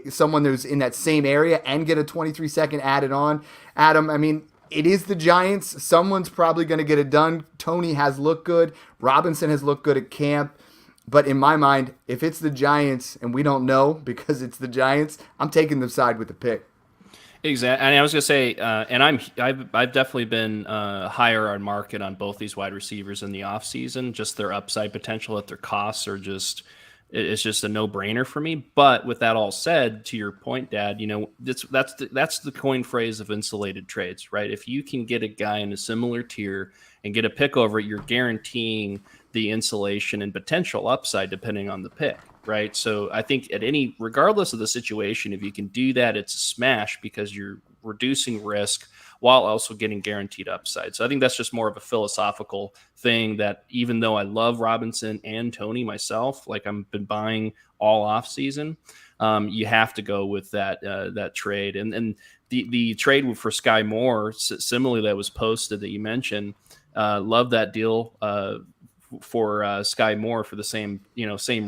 someone who's in that same area and get a 23-second added on, Adam, I mean, it is the Giants. Someone's probably going to get it done. Toney has looked good. Robinson has looked good at camp. But in my mind, if it's the Giants and we don't know because it's the Giants, I'm taking the side with the pick. Exactly, and I was gonna say, and I've definitely been higher on market on both these wide receivers in the offseason. Just their upside potential at their costs are just it's just a no-brainer for me. But with that all said, to your point, Dad, that's the coin phrase of insulated trades, right? If you can get a guy in a similar tier and get a pick over it, you're guaranteeing the insulation and potential upside depending on the pick, right? So I think regardless of the situation, if you can do that, it's a smash because you're reducing risk while also getting guaranteed upside. So I think that's just more of a philosophical thing that even though I love Robinson and Toney myself, like I've been buying all off season, you have to go with that trade. And the trade for Sky Moore, similarly, that was posted that you mentioned, love that deal for Sky Moore for the same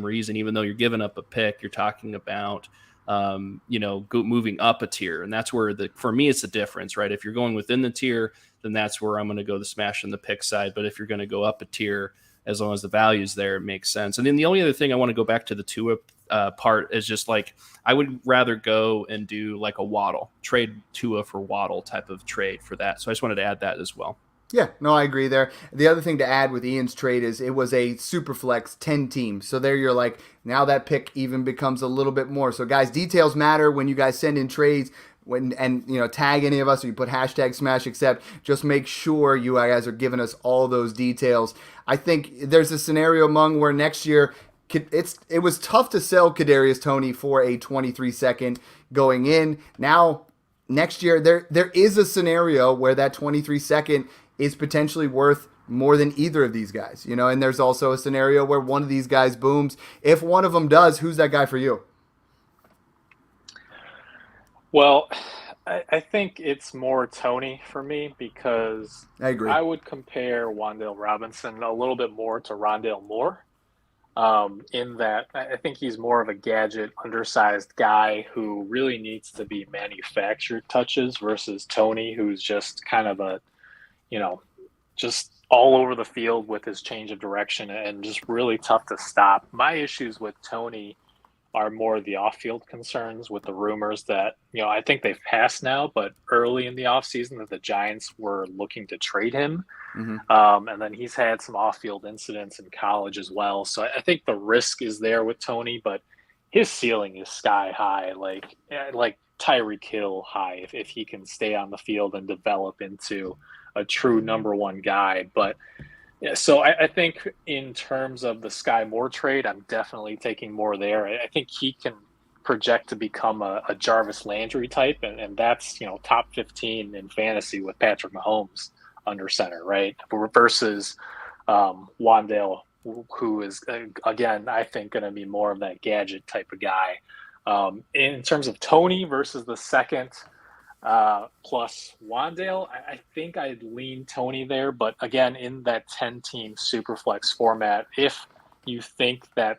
reason. Even though you're giving up a pick, you're talking about moving up a tier. And that's where for me, it's the difference, right? If you're going within the tier, then that's where I'm going to go the smash in the pick side. But if you're going to go up a tier, as long as the value's there, it makes sense. And then the only other thing I want to go back to the Tua part is just like, I would rather go and do like a Waddle trade, Tua for Waddle type of trade for that. So I just wanted to add that as well. Yeah, no, I agree there. The other thing to add with Ian's trade is it was a super flex 10 team. So there you're like, now that pick even becomes a little bit more. So guys, details matter when you guys send in trades tag any of us or you put hashtag smash accept. Just make sure you guys are giving us all those details. I think there's a scenario among where next year it was tough to sell Kadarius Toney for a 23 second going in. Now next year there is a scenario where that 23 second is potentially worth more than either of these guys, and there's also a scenario where one of these guys booms. If one of them does, who's that guy for you? Well, I think it's more Toney for me because I agree. I would compare Wan'Dale Robinson a little bit more to Rondale Moore in that I think he's more of a gadget, undersized guy who really needs to be manufactured touches versus Toney, who's just kind of a just all over the field with his change of direction and just really tough to stop. My issues with Toney are more the off-field concerns with the rumors that, I think they've passed now, but early in the offseason that the Giants were looking to trade him. Mm-hmm. And then he's had some off-field incidents in college as well. So I think the risk is there with Toney, but his ceiling is sky high, like Tyreek Hill high, if he can stay on the field and develop into a true number one guy. But yeah, so I think in terms of the Sky Moore trade, I'm definitely taking more there. I think he can project to become a Jarvis Landry type, and that's, top 15 in fantasy with Patrick Mahomes under center, right? Versus Wan'Dale, who is, again, I think going to be more of that gadget type of guy. In terms of Toney versus the second plus Wan'Dale, I think I'd lean Toney there. But again, in that 10-team Superflex format, if you think that,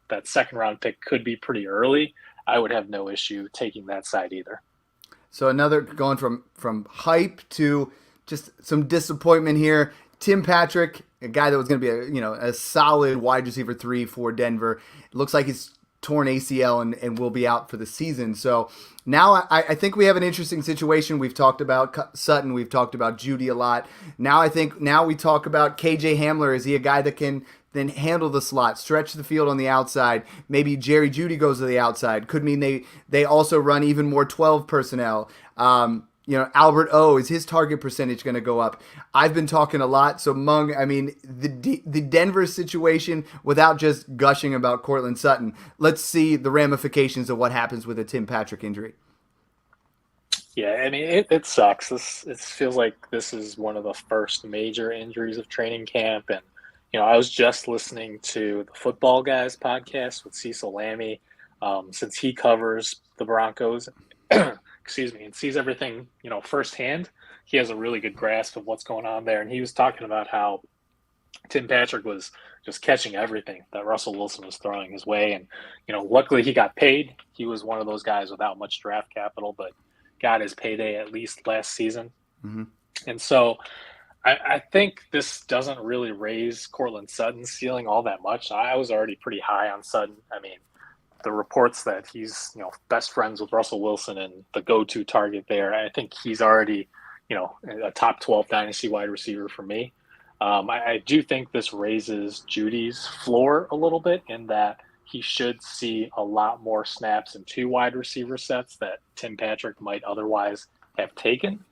that second round pick could be pretty early, I would have no issue taking that side either. So another going from hype to just some disappointment here. Tim Patrick, a guy that was going to be a solid wide receiver 3 for Denver. It looks like he's torn ACL and will be out for the season. So now I think we have an interesting situation. We've talked about Sutton. We've talked about Judy a lot. Now we talk about KJ Hamler. Is he a guy that can then handle the slot, stretch the field on the outside? Maybe Jerry Judy goes to the outside. Could mean they also run even more 12 personnel. Albert O, is his target percentage going to go up? I've been talking a lot. So Mung, the Denver situation, without just gushing about Courtland Sutton, let's see the ramifications of what happens with a Tim Patrick injury. Yeah, it sucks. It feels like this is one of the first major injuries of training camp. And, I was just listening to the Football Guys podcast with Cecil Lammey, since he covers the Broncos. And sees everything, firsthand. He has a really good grasp of what's going on there. And he was talking about how Tim Patrick was just catching everything that Russell Wilson was throwing his way. And, luckily he got paid. He was one of those guys without much draft capital, but got his payday at least last season. Mm-hmm. And so I think this doesn't really raise Courtland Sutton's ceiling all that much. I was already pretty high on Sutton. The reports that he's, best friends with Russell Wilson and the go-to target there, I think he's already, a top 12 dynasty wide receiver for me. I do think this raises Judy's floor a little bit in that he should see a lot more snaps in 2 wide receiver sets that Tim Patrick might otherwise have taken.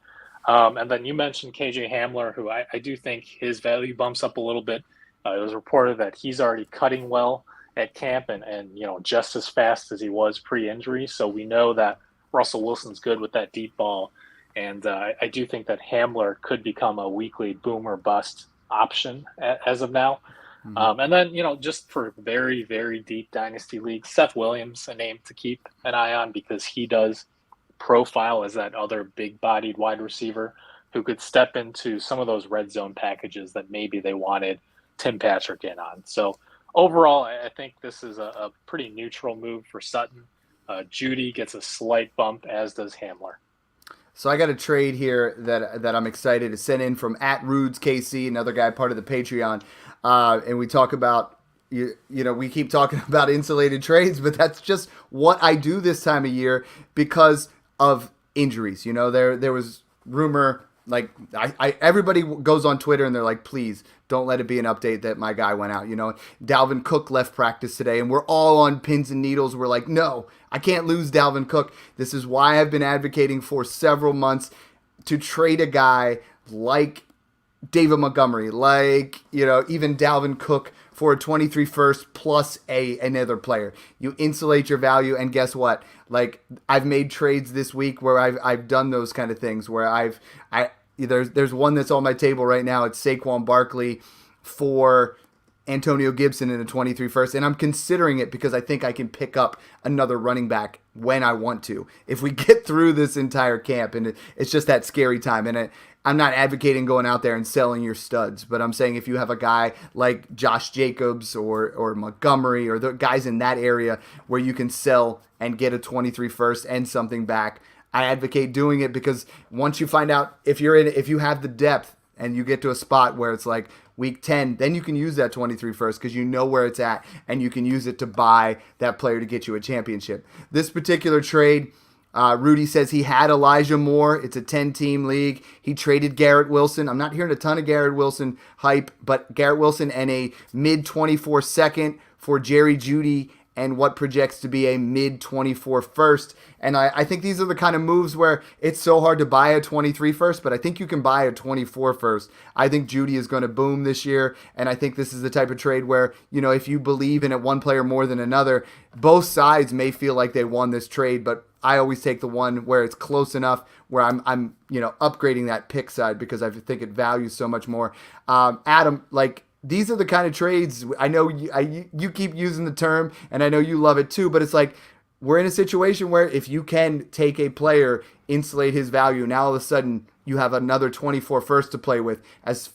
And then you mentioned KJ Hamler, who I do think his value bumps up a little bit. It was reported that he's already cutting well at camp and just as fast as he was pre-injury. So we know that Russell Wilson's good with that deep ball. And I do think that Hamler could become a weekly boom or bust option as of now. Mm-hmm. And then, just for very, very deep dynasty leagues, Seth Williams, a name to keep an eye on because he does profile as that other big-bodied wide receiver who could step into some of those red zone packages that maybe they wanted Tim Patrick in on. So overall, I think this is a pretty neutral move for Sutton. Judy gets a slight bump, as does Hamler. So I got a trade here that I'm excited to send in from @RudesKC, another guy part of the Patreon. And we talk about, we keep talking about insulated trades, but that's just what I do this time of year because of injuries. There was rumor, like everybody goes on Twitter and they're like, please don't let it be an update that my guy went out. Dalvin Cook left practice today and we're all on pins and needles. We're like, no, I can't lose Dalvin Cook. This is why I've been advocating for several months to trade a guy like David Montgomery, like, even Dalvin Cook for a 23 first plus another player. You insulate your value, and guess what? Like, I've made trades this week where I've done those kind of things where there's one that's on my table right now. It's Saquon Barkley for Antonio Gibson in a 23 first, and I'm considering it because I think I can pick up another running back when I want to. If we get through this entire camp, and it's just that scary time, and I'm not advocating going out there and selling your studs, but I'm saying if you have a guy like Josh Jacobs or Montgomery or the guys in that area where you can sell and get a 23 first and something back, I advocate doing it because once you find out if you have the depth and you get to a spot where it's like week 10, then you can use that 23 first because you know where it's at and you can use it to buy that player to get you a championship. This particular trade, Rudy says he had Elijah Moore. It's a 10-team league. He traded Garrett Wilson. I'm not hearing a ton of Garrett Wilson hype, but Garrett Wilson and a mid-24 second for Jerry Jeudy and what projects to be a mid-24 first. And I think these are the kind of moves where it's so hard to buy a 23 first, but I think you can buy a 24 first. I think Jeudy is going to boom this year, and I think this is the type of trade where, if you believe in it one player more than another, both sides may feel like they won this trade, but I always take the one where it's close enough where I'm upgrading that pick side because I think it values so much more. Adam, these are the kind of trades, I know you keep using the term, and I know you love it too, but it's like we're in a situation where if you can take a player, insulate his value, now all of a sudden you have another 24 first to play with as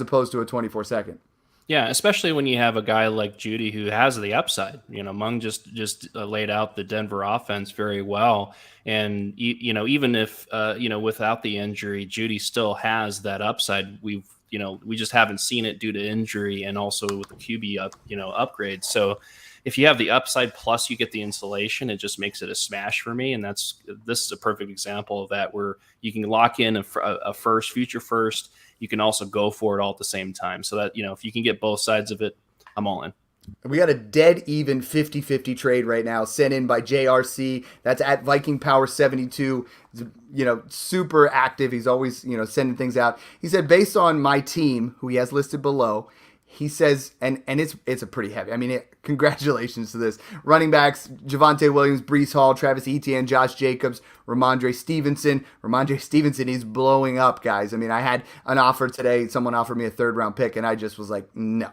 opposed to a 24 second. Yeah, especially when you have a guy like Jeudy who has the upside. Mung just laid out the Denver offense very well, and even if without the injury, Jeudy still has that upside. We just haven't seen it due to injury and also with the QB upgrade. So if you have the upside plus you get the insulation, it just makes it a smash for me. And this is a perfect example of that where you can lock in a future first. You can also go for it all at the same time. So that, if you can get both sides of it, I'm all in. We got a dead even 50-50 trade right now sent in by JRC. That's at Viking Power 72. Super active. He's always, sending things out. He said, based on my team, who he has listed below, he says, and it's a pretty heavy. I mean, congratulations to this. Running backs, Javonte Williams, Breece Hall, Travis Etienne, Josh Jacobs, Ramondre Stevenson. Ramondre Stevenson is blowing up, guys. I mean, I had an offer today. Someone offered me a third-round pick, and I just was like, no,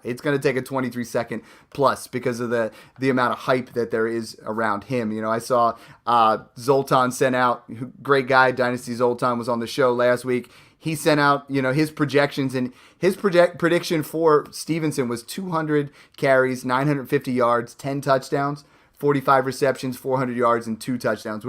it's going to take a 23 second plus because of the amount of hype that there is around him. I saw Zoltan sent out, great guy, Dynasty Zoltan was on the show last week. He sent out, his projections, and his prediction for Stevenson was 200 carries, 950 yards, 10 touchdowns, 45 receptions, 400 yards, and 2 touchdowns,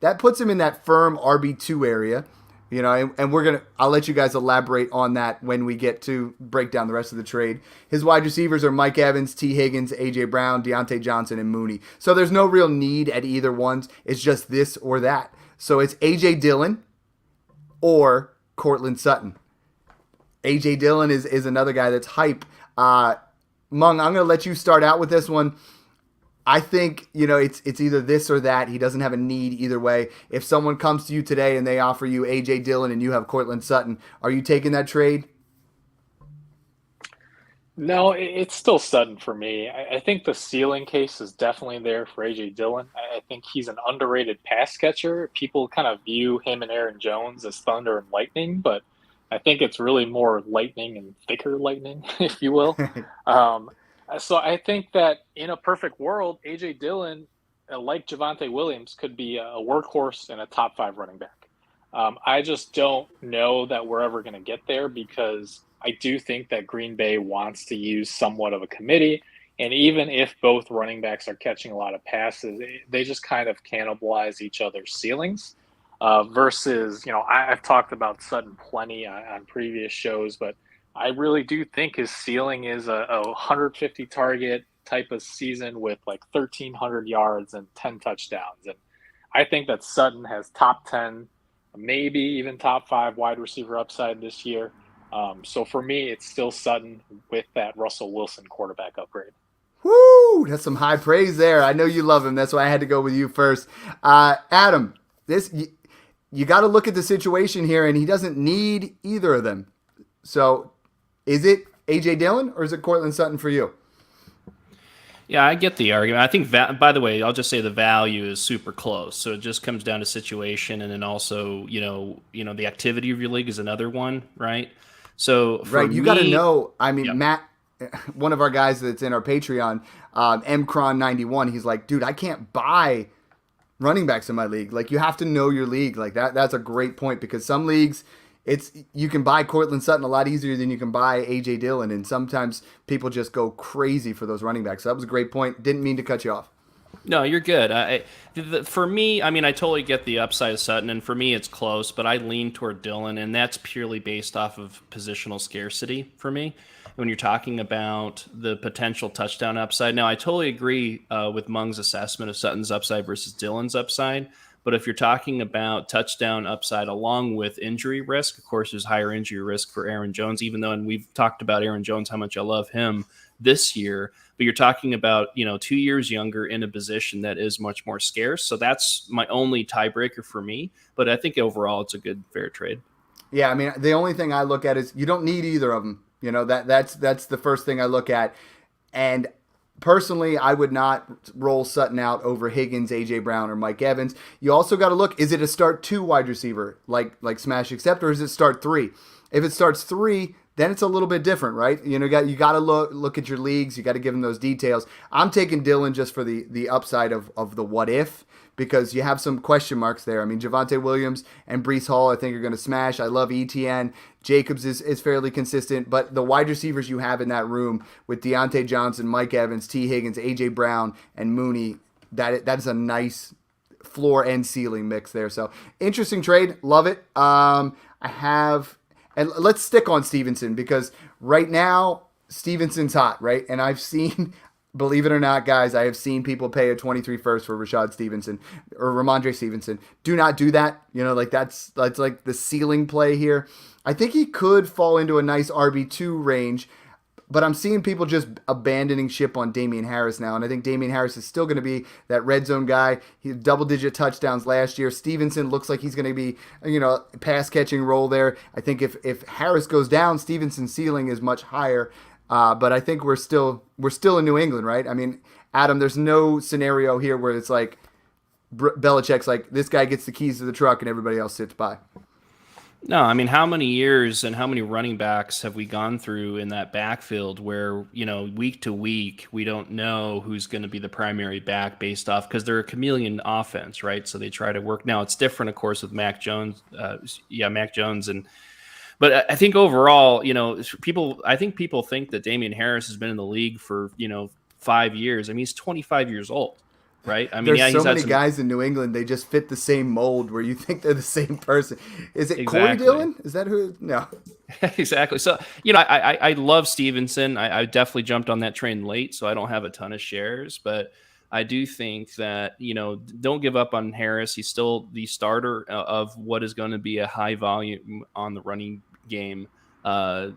that puts him in that firm RB2 area. And I'll let you guys elaborate on that when we get to break down the rest of the trade. His wide receivers are Mike Evans, T. Higgins, A.J. Brown, Deontay Johnson, and Mooney. So there's no real need at either ones. It's just this or that. So it's A.J. Dillon or Courtland Sutton. A.J. Dillon is another guy that's hype. Mung, I'm going to let you start out with this one. I think, it's either this or that. He doesn't have a need either way. If someone comes to you today and they offer you A.J. Dillon and you have Cortland Sutton, are you taking that trade? No, it's still Sutton for me. I think the ceiling case is definitely there for AJ Dillon. I think he's an underrated pass catcher. People kind of view him and Aaron Jones as thunder and lightning, but I think it's really more lightning and thicker lightning, if you will. So I think that in a perfect world, AJ Dillon, like Javonte Williams, could be a workhorse and a top 5 running back. I just don't know that we're ever going to get there because I do think that Green Bay wants to use somewhat of a committee. And even if both running backs are catching a lot of passes, they just kind of cannibalize each other's ceilings. Versus, I've talked about Sutton plenty on previous shows, but I really do think his ceiling is a 150 target type of season with like 1,300 yards and 10 touchdowns. And I think that Sutton has top 10, maybe even top 5 wide receiver upside this year. So for me, it's still Sutton with that Russell Wilson quarterback upgrade. Woo! That's some high praise there. I know you love him. That's why I had to go with you first. Adam, you got to look at the situation here, and he doesn't need either of them. So is it A.J. Dillon or is it Cortland Sutton for you? Yeah, I get the argument. I think, by the way, I'll just say the value is super close. So it just comes down to situation, and then also, the activity of your league is another one, right? So right, you got to know. I mean, Yep. Matt, one of our guys that's in our Patreon, mcron91, he's like, dude, I can't buy running backs in my league. Like, you have to know your league. Like that. That's a great point because some leagues, you can buy Cortland Sutton a lot easier than you can buy A.J. Dillon, and sometimes people just go crazy for those running backs. So that was a great point. Didn't mean to cut you off. No, you're good. For me, I mean, I totally get the upside of Sutton, and for me, it's close, but I lean toward Dillon, and that's purely based off of positional scarcity for me. When you're talking about the potential touchdown upside, now I totally agree with Mung's assessment of Sutton's upside versus Dillon's upside. But if you're talking about touchdown upside along with injury risk, of course, there's higher injury risk for Aaron Jones, even though, and we've talked about Aaron Jones, how much I love him this year. But you're talking about, 2 years younger in a position that is much more scarce. So that's my only tiebreaker for me. But I think overall it's a good, fair trade. Yeah, I mean, the only thing I look at is you don't need either of them. That's the first thing I look at. And personally, I would not roll Sutton out over Higgins, A.J. Brown, or Mike Evans. You also got to look, is it a start 2 wide receiver like Smash Accept, or is it start 3? If it starts 3, then it's a little bit different, right? You got to look at your leagues. You got to give them those details. I'm taking Dillon just for the upside of the what if, because you have some question marks there. I mean, Javonte Williams and Breece Hall, I think, are going to smash. I love ETN. Jacobs is fairly consistent, but the wide receivers you have in that room with Deontay Johnson, Mike Evans, T. Higgins, A.J. Brown, and Mooney, that is a nice floor and ceiling mix there. So interesting trade. Love it. And let's stick on Stevenson because right now Stevenson's hot, right? And I've seen, believe it or not, guys, I have seen people pay a 23 first for Rashad Stevenson or Ramondre Stevenson. Do not do that. That's like the ceiling play here. I think he could fall into a nice RB2 range, but I'm seeing people just abandoning ship on Damian Harris now, and I think Damian Harris is still going to be that red zone guy. He had double-digit touchdowns last year. Stevenson looks like he's going to be, pass-catching role there. I think if Harris goes down, Stevenson's ceiling is much higher, but I think we're still in New England, right? I mean, Adam, there's no scenario here where it's like Belichick's like, this guy gets the keys to the truck and everybody else sits by. No, I mean, how many years and how many running backs have we gone through in that backfield where, week to week, we don't know who's going to be the primary back based off because they're a chameleon offense, right? So they try to work. Now, it's different, of course, with Mac Jones. Mac Jones. But I think overall, I think people think that Damian Harris has been in the league for, 5 years. I mean, he's 25 years old. Right. I mean, there's so many guys in New England. They just fit the same mold where you think they're the same person. Is it exactly. Corey Dillon? Is that who? No. Exactly. So, I love Stevenson. I definitely jumped on that train late, so I don't have a ton of shares. But I do think that, don't give up on Harris. He's still the starter of what is going to be a high volume on the running game But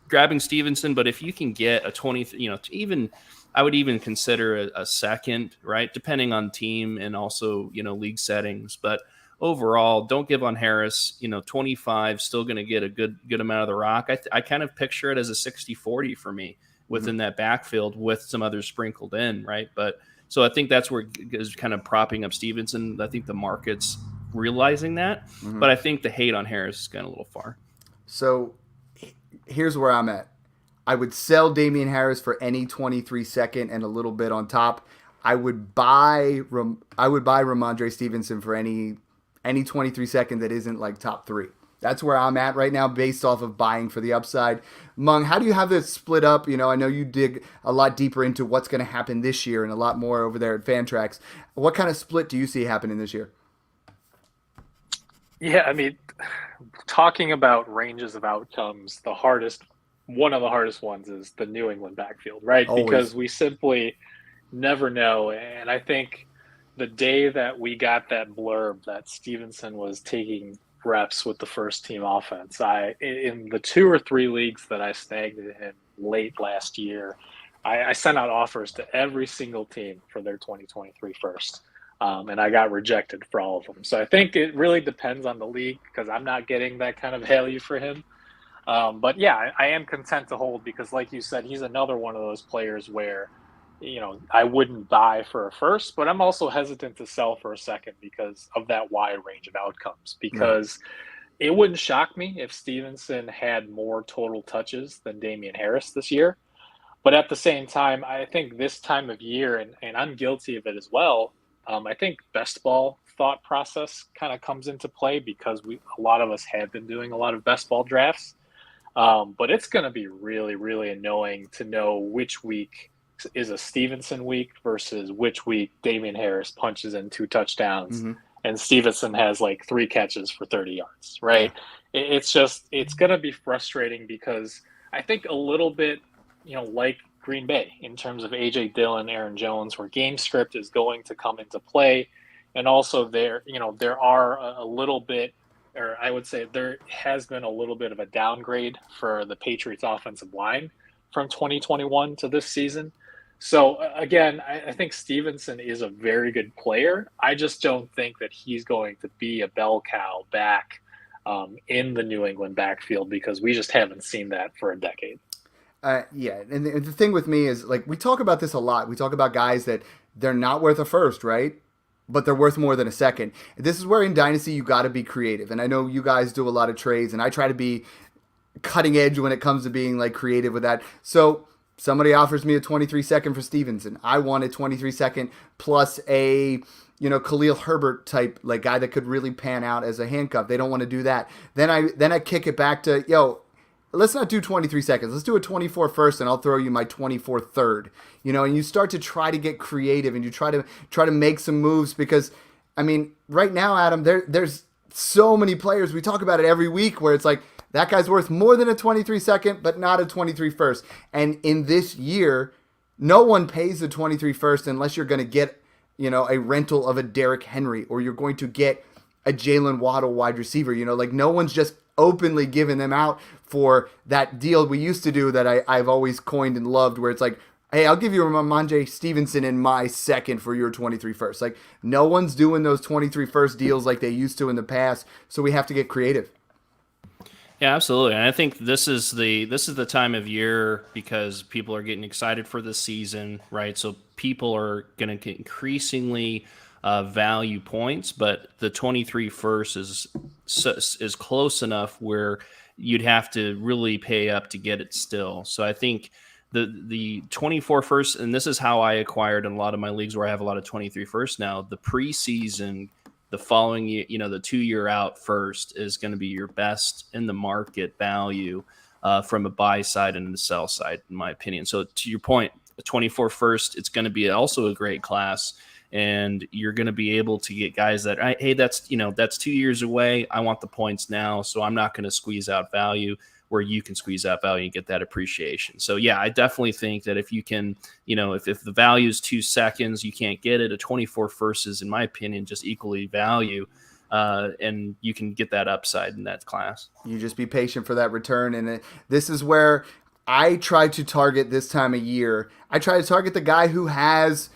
grabbing Stevenson, but if you can get a 20, even I would even consider a second, right? Depending on team and also, league settings. But overall, don't give on Harris. 25, still going to get a good amount of the rock. I kind of picture it as a 60-40 for me within that backfield with some others sprinkled in, right? But so I think that's where it is kind of propping up Stevenson. I think the market's realizing that, but I think the hate on Harris is going a little far. So here's where I'm at. I would sell Damian Harris for any 23 second and a little bit on top. I would buy Ramondre Stevenson for any 23 second that isn't like top 3. That's where I'm at right now based off of buying for the upside. Mung, how do you have this split up? I know you dig a lot deeper into what's going to happen this year and a lot more over there at Fantrax. What kind of split do you see happening this year? Yeah, I mean, talking about ranges of outcomes, one of the hardest ones is the New England backfield, right? Always. Because we simply never know. And I think the day that we got that blurb that Stevenson was taking reps with the first team offense, in the 2 or 3 leagues that I snagged in late last year, I sent out offers to every single team for their 2023 first. And I got rejected for all of them. So I think it really depends on the league because I'm not getting that kind of value for him. But yeah, I am content to hold because like you said, he's another one of those players where, I wouldn't buy for a first, but I'm also hesitant to sell for a second because of that wide range of outcomes. Because it wouldn't shock me if Stevenson had more total touches than Damian Harris this year. But at the same time, I think this time of year, and I'm guilty of it as well, I think best ball thought process kind of comes into play because a lot of us have been doing a lot of best ball drafts. But it's going to be really, really annoying to know which week is a Stevenson week versus which week Damian Harris punches in 2 touchdowns and Stevenson has like 3 catches for 30 yards, right? Yeah. It's going to be frustrating because I think a little bit, like Green Bay in terms of A.J. Dillon, Aaron Jones, where game script is going to come into play. And also there are a little bit, or I would say there has been a little bit of a downgrade for the Patriots offensive line from 2021 to this season. So again, I think Stevenson is a very good player. I just don't think that he's going to be a bell cow back in the New England backfield because we just haven't seen that for a decade. Yeah, and the thing with me is, like, we talk about this a lot. We talk about guys that they're not worth a first, right? But they're worth more than a second. This is where in Dynasty you got to be creative. And I know you guys do a lot of trades, and I try to be cutting edge when it comes to being, like, creative with that. So somebody offers me a 23 second for Stevenson. I want a 23 second plus a Khalil Herbert type, like, guy that could really pan out as a handcuff. They don't want to do that. Then I kick it back to, let's not do 23 seconds. Let's do a 24 first, and I'll throw you my 24 third. And you start to try to get creative, and you try to make some moves because, I mean, right now, Adam, there's so many players. We talk about it every week where it's like that guy's worth more than a 23 second, but not a 23 first. And in this year, no one pays a 23 first unless you're going to get, a rental of a Derrick Henry or you're going to get a Jalen Waddle wide receiver. Like no one's just openly giving them out for that deal we used to do that I've always coined and loved where it's like, hey, I'll give you Ramondre Stevenson in my second for your 23 first. Like no one's doing those 23 first deals like they used to in the past. So we have to get creative. Yeah, absolutely. And I think this is the time of year because people are getting excited for the season, right? So people are going to increasingly value points, but the 23 first is close enough where you'd have to really pay up to get it still. So I think the 24 first, and this is how I acquired in a lot of my leagues where I have a lot of 23 first now, the preseason, the following year, the 2 year out first is going to be your best in the market value from a buy side and the sell side, in my opinion. So to your point, the 24 first, it's going to be also a great class. And you're going to be able to get guys that, hey, that's 2 years away. I want the points now, so I'm not going to squeeze out value where you can squeeze out value and get that appreciation. So, yeah, I definitely think that if you can, if the value is 2 seconds, you can't get it. A 24 first is, in my opinion, just equally value. and you can get that upside in that class. You just be patient for that return. And this is where I try to target this time of year. I try to target the guy who has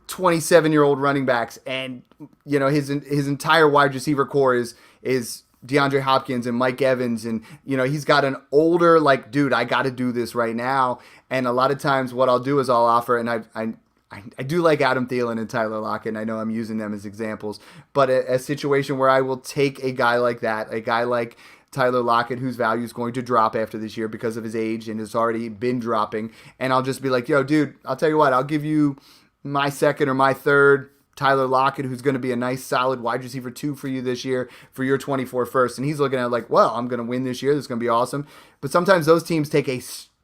27-year-old running backs, and his entire wide receiver core is DeAndre Hopkins and Mike Evans, and he's got an older, like, dude, I got to do this right now. And a lot of times what I'll do is I'll offer, and I do like Adam Thielen and Tyler Lockett, and I know I'm using them as examples, but a situation where I will take a guy like that, a guy like Tyler Lockett, whose value is going to drop after this year because of his age and has already been dropping, and I'll just be like, yo, dude, I'll tell you what, I'll give you my second or my third Tyler Lockett, who's going to be a nice, solid wide receiver 2 for you this year for your 24 first. And he's looking at like, well, I'm going to win this year. This is going to be awesome. But sometimes those teams take a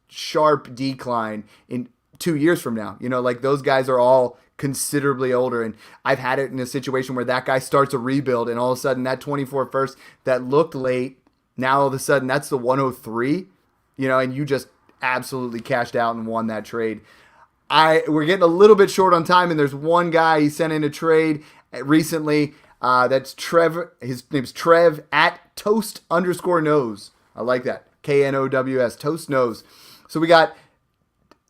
sharp decline in 2 years from now. Like those guys are all considerably older. And I've had it in a situation where that guy starts a rebuild, and all of a sudden that 24 first that looked late, now all of a sudden that's the 103, and you just absolutely cashed out and won that trade. We're getting a little bit short on time, and there's one guy he sent in a trade recently. That's Trev. His name's Trev at Toast_knows. I like that. KNOWS, Toast knows. So we got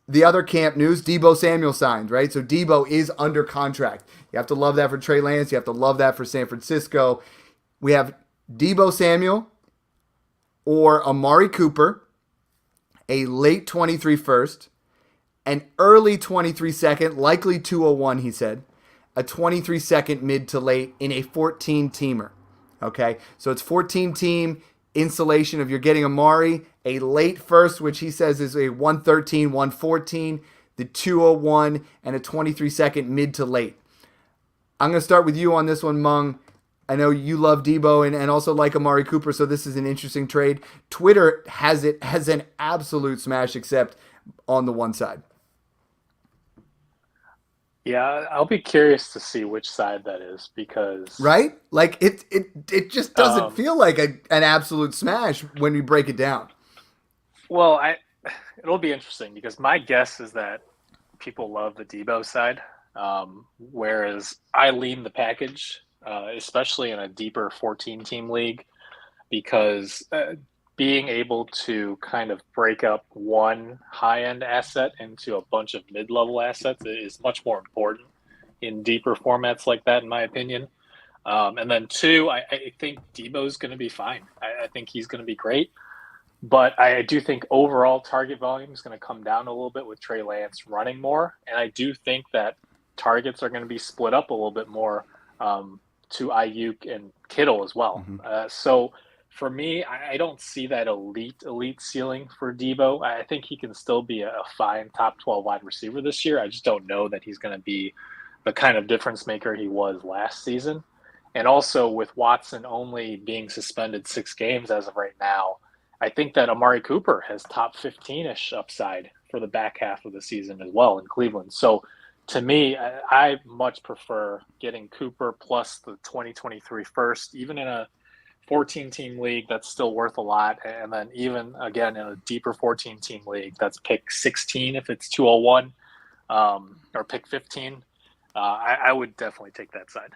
the other camp news. Deebo Samuel signed, right? So Deebo is under contract. You have to love that for Trey Lance. You have to love that for San Francisco. We have Deebo Samuel or Amari Cooper, a late 23 first, an early 23 second, likely 201, he said, a 23 second mid to late in a 14-teamer. Okay, so it's 14-team installation of you're getting Amari, a late first, which he says is a 113, 114, the 201, and a 23 second mid to late. I'm going to start with you on this one, Mung. I know you love Deebo and also like Amari Cooper, so this is an interesting trade. Twitter has it as an absolute smash, except on the one side. Yeah, I'll be curious to see which side that is, because right, like it just doesn't feel like an absolute smash when we break it down. Well, it'll be interesting because my guess is that people love the Deebo side, whereas I lean the package, especially in a deeper 14-team league, because being able to kind of break up one high-end asset into a bunch of mid-level assets is much more important in deeper formats like that, in my opinion. And then 2, I think Deebo's going to be fine. I think he's going to be great. But I do think overall target volume is going to come down a little bit with Trey Lance running more. And I do think that targets are going to be split up a little bit more to Ayuk and Kittle as well. Mm-hmm. So for me, I don't see that elite ceiling for Deebo. I think he can still be a fine top 12 wide receiver this year. I just don't know that he's going to be the kind of difference maker he was last season. And also with Watson only being suspended 6 games as of right now, I think that Amari Cooper has top 15-ish upside for the back half of the season as well in Cleveland. So to me, I much prefer getting Cooper plus the 2023 first, even in a 14-team league, that's still worth a lot. And then even, again, in a deeper 14-team league, that's pick 16 if it's 201, or pick 15. I would definitely take that side.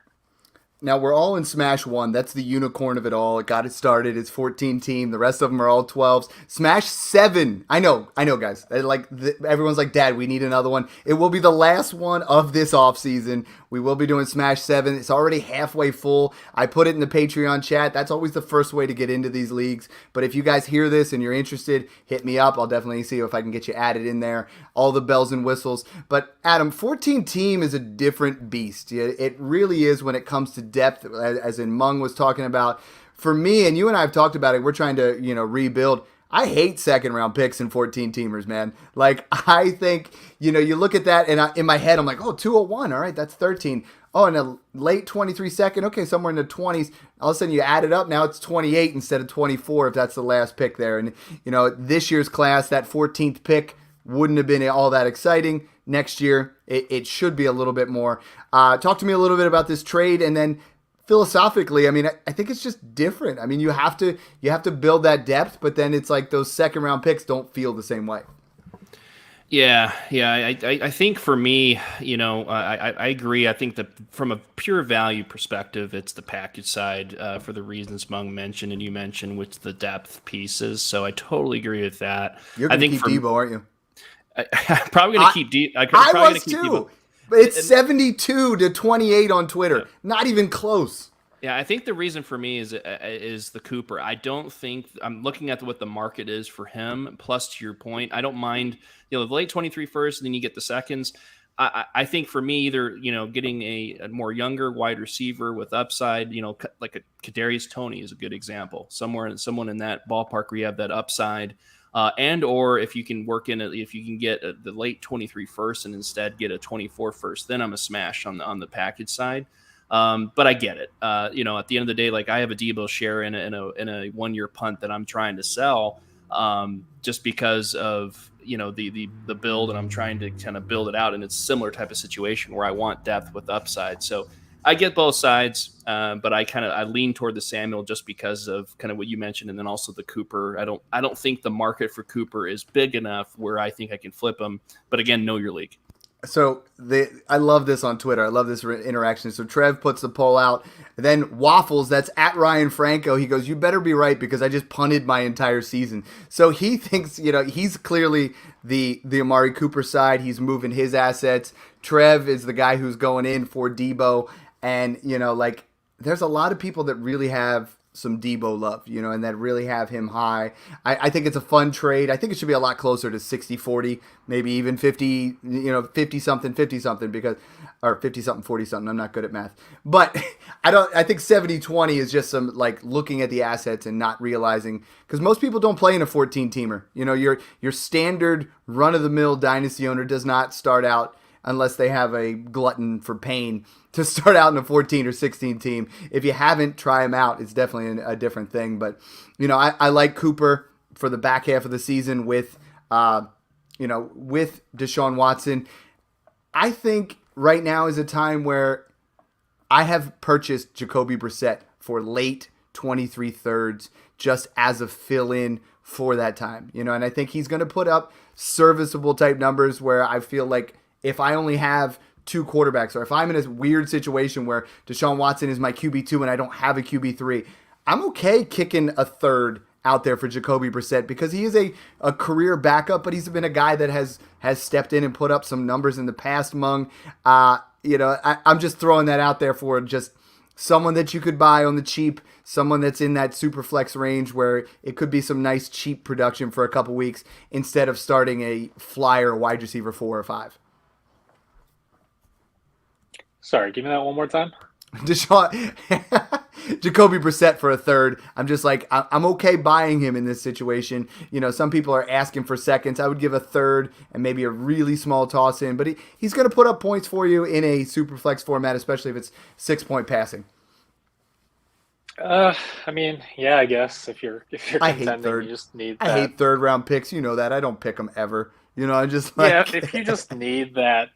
Now, we're all in Smash 1. That's the unicorn of it all. It got it started. It's 14-team. The rest of them are all 12s. Smash 7. I know, guys. Everyone's like, Dad, we need another one. It will be the last one of this offseason. We will be doing Smash 7. It's already halfway full. I put it in the Patreon chat. That's always the first way to get into these leagues. But if you guys hear this and you're interested, hit me up. I'll definitely see if I can get you added in there. All the bells and whistles. But, Adam, 14-team is a different beast. It really is when it comes to depth, as in Mung was talking about. For me, and you and I have talked about it, we're trying to, rebuild. I hate second-round picks and 14-teamers, man. Like, I think, you look at that, and in my head, I'm like, 201, all right, that's 13. Oh, and a late 23 second, okay, somewhere in the 20s. All of a sudden, you add it up, now it's 28 instead of 24 if that's the last pick there. And, this year's class, that 14th pick wouldn't have been all that exciting. Next year, it should be a little bit more. Talk to me a little bit about this trade, and then philosophically, I think it's just different. You have to build that depth, but then it's like those second round picks don't feel the same way. I think for me, I agree. I think that from a pure value perspective, it's the package side for the reasons Mung mentioned and you mentioned, which the depth pieces. So I totally agree with that. You're I going to think keep Debo, aren't you? I'm probably going to keep Debo. I was too. But it's 72-28 on Twitter. Yeah. Not even close. Yeah, I think the reason for me is the Cooper. I don't think I'm looking at what the market is for him. Plus, to your point, I don't mind the late 23 first, and then you get the seconds. I think for me, either getting a more younger wide receiver with upside, like a Kadarius Toney is a good example. Someone in that ballpark where you have that upside, and or if you can work in it, if you can get the late 23 first and instead get a 24 first, then I'm a smash on the package side. But I get it. At the end of the day, like I have a Debo share in a 1 year punt that I'm trying to sell, just because of the build, and I'm trying to kind of build it out, and it's a similar type of situation where I want depth with upside. So I get both sides, but I lean toward the Samuel just because of kind of what you mentioned, and then also the Cooper. I don't think the market for Cooper is big enough where I think I can flip him. But again, know your league. So I love this on Twitter. I love this interaction. So Trev puts the poll out. Then Waffles, that's at Ryan Franco. He goes, "You better be right because I just punted my entire season." So he thinks, he's clearly the Amari Cooper side. He's moving his assets. Trev is the guy who's going in for Debo. And, there's a lot of people that really have some Debo love, and that really have him high. I think it's a fun trade. I think it should be a lot closer to 60-40, maybe even 50, 50-something, 50-something, or 50-something, 40-something. I'm not good at math. But I think 70-20 is just some, looking at the assets and not realizing, because most people don't play in a 14-teamer. Your standard run-of-the-mill dynasty owner does not start out, unless they have a glutton for pain, to start out in a 14 or 16 team. If you haven't, try him out. It's definitely a different thing. But, I like Cooper for the back half of the season with Deshaun Watson. I think right now is a time where I have purchased Jacoby Brissett for late 23 thirds just as a fill-in for that time. And I think he's going to put up serviceable type numbers where I feel like if I only have two quarterbacks, or if I'm in a weird situation where Deshaun Watson is my QB2 and I don't have a QB3, I'm okay kicking a third out there for Jacoby Brissett because he is a career backup, but he's been a guy that has stepped in and put up some numbers in the past. I'm just throwing that out there for just someone that you could buy on the cheap, someone that's in that super flex range where it could be some nice cheap production for a couple weeks instead of starting a flyer wide receiver 4 or 5. Sorry, give me that one more time. Jacoby Brissett for a third. I'm just I'm okay buying him in this situation. Some people are asking for seconds. I would give a third and maybe a really small toss in, but he's going to put up points for you in a super flex format, especially if it's 6-point passing. I guess if you're I hate contending, third. you just need that. I hate third round picks. You know that. I don't pick them ever. I'm just if you just need that,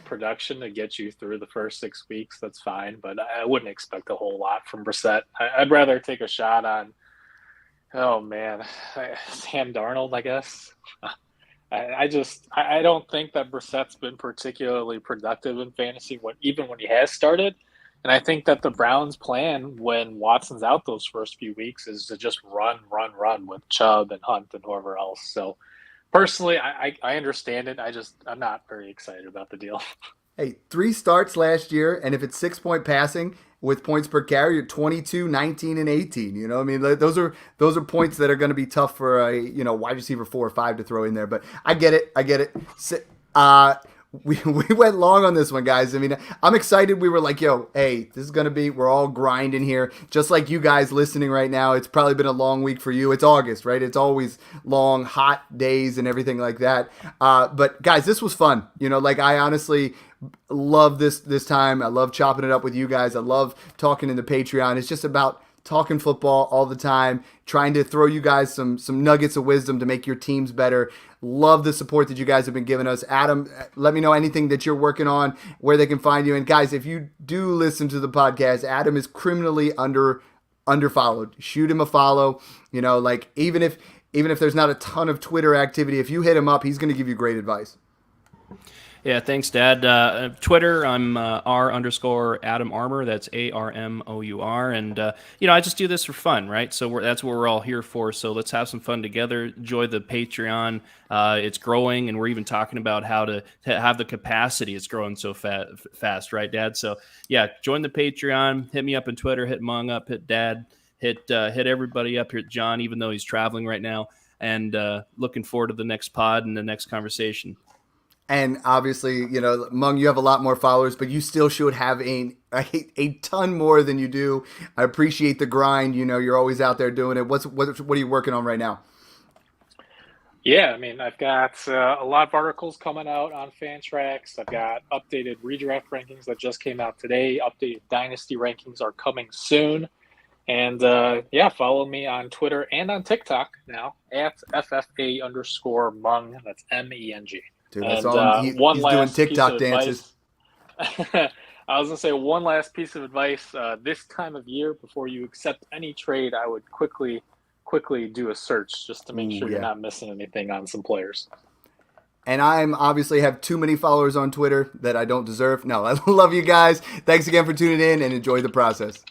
production to get you through the first 6 weeks, that's fine. But I wouldn't expect a whole lot from Brissett. I'd rather take a shot on, Sam Darnold, I guess. I don't think that Brissett's been particularly productive in fantasy, even when he has started. And I think that the Browns' plan when Watson's out those first few weeks is to just run with Chubb and Hunt and whoever else. So personally, I understand it. I'm not very excited about the deal. Hey, 3 starts last year, and if it's 6-point passing with points per carry, you're 22, 19, and 18. Those are points that are going to be tough for a wide receiver 4 or 5 to throw in there. But I get it. We went long on this one, guys. I'm excited. We were like, hey, this is going to be, we're all grinding here. Just like you guys listening right now, it's probably been a long week for you. It's August, right? It's always long, hot days and everything like that. But guys, this was fun. I honestly love this time. I love chopping it up with you guys. I love talking in the Patreon. It's just about talking football all the time, trying to throw you guys some nuggets of wisdom to make your teams better. Love the support that you guys have been giving us. Adam, let me know anything that you're working on, where they can find you. And guys, if you do listen to the podcast, Adam is criminally underfollowed. Shoot him a follow. Even if even if there's not a ton of Twitter activity, if you hit him up, he's going to give you great advice. Yeah, thanks, Dad. Twitter, I'm R_Adam Armour. That's ARMOUR. And, I just do this for fun, right? So that's what we're all here for. So let's have some fun together. Enjoy the Patreon. It's growing, and we're even talking about how to have the capacity. It's growing so fast, right, Dad? So, yeah, join the Patreon. Hit me up on Twitter. Hit Mung up. Hit Dad. Hit everybody up. Hit John, even though he's traveling right now. And looking forward to the next pod and the next conversation. And obviously, Mung, you have a lot more followers, but you still should have a ton more than you do. I appreciate the grind. You're always out there doing it. What are you working on right now? Yeah, I mean, I've got a lot of articles coming out on Fantrax. I've got updated redraft rankings that just came out today. Updated dynasty rankings are coming soon. And follow me on Twitter and on TikTok now at FFA_Mung. That's MENG. Dude, that's all. He's doing TikTok dances. I was gonna say one last piece of advice. This time of year, before you accept any trade, I would quickly do a search just to make sure you're not missing anything on some players. And I'm obviously have too many followers on Twitter that I don't deserve. No, I love you guys. Thanks again for tuning in and enjoy the process.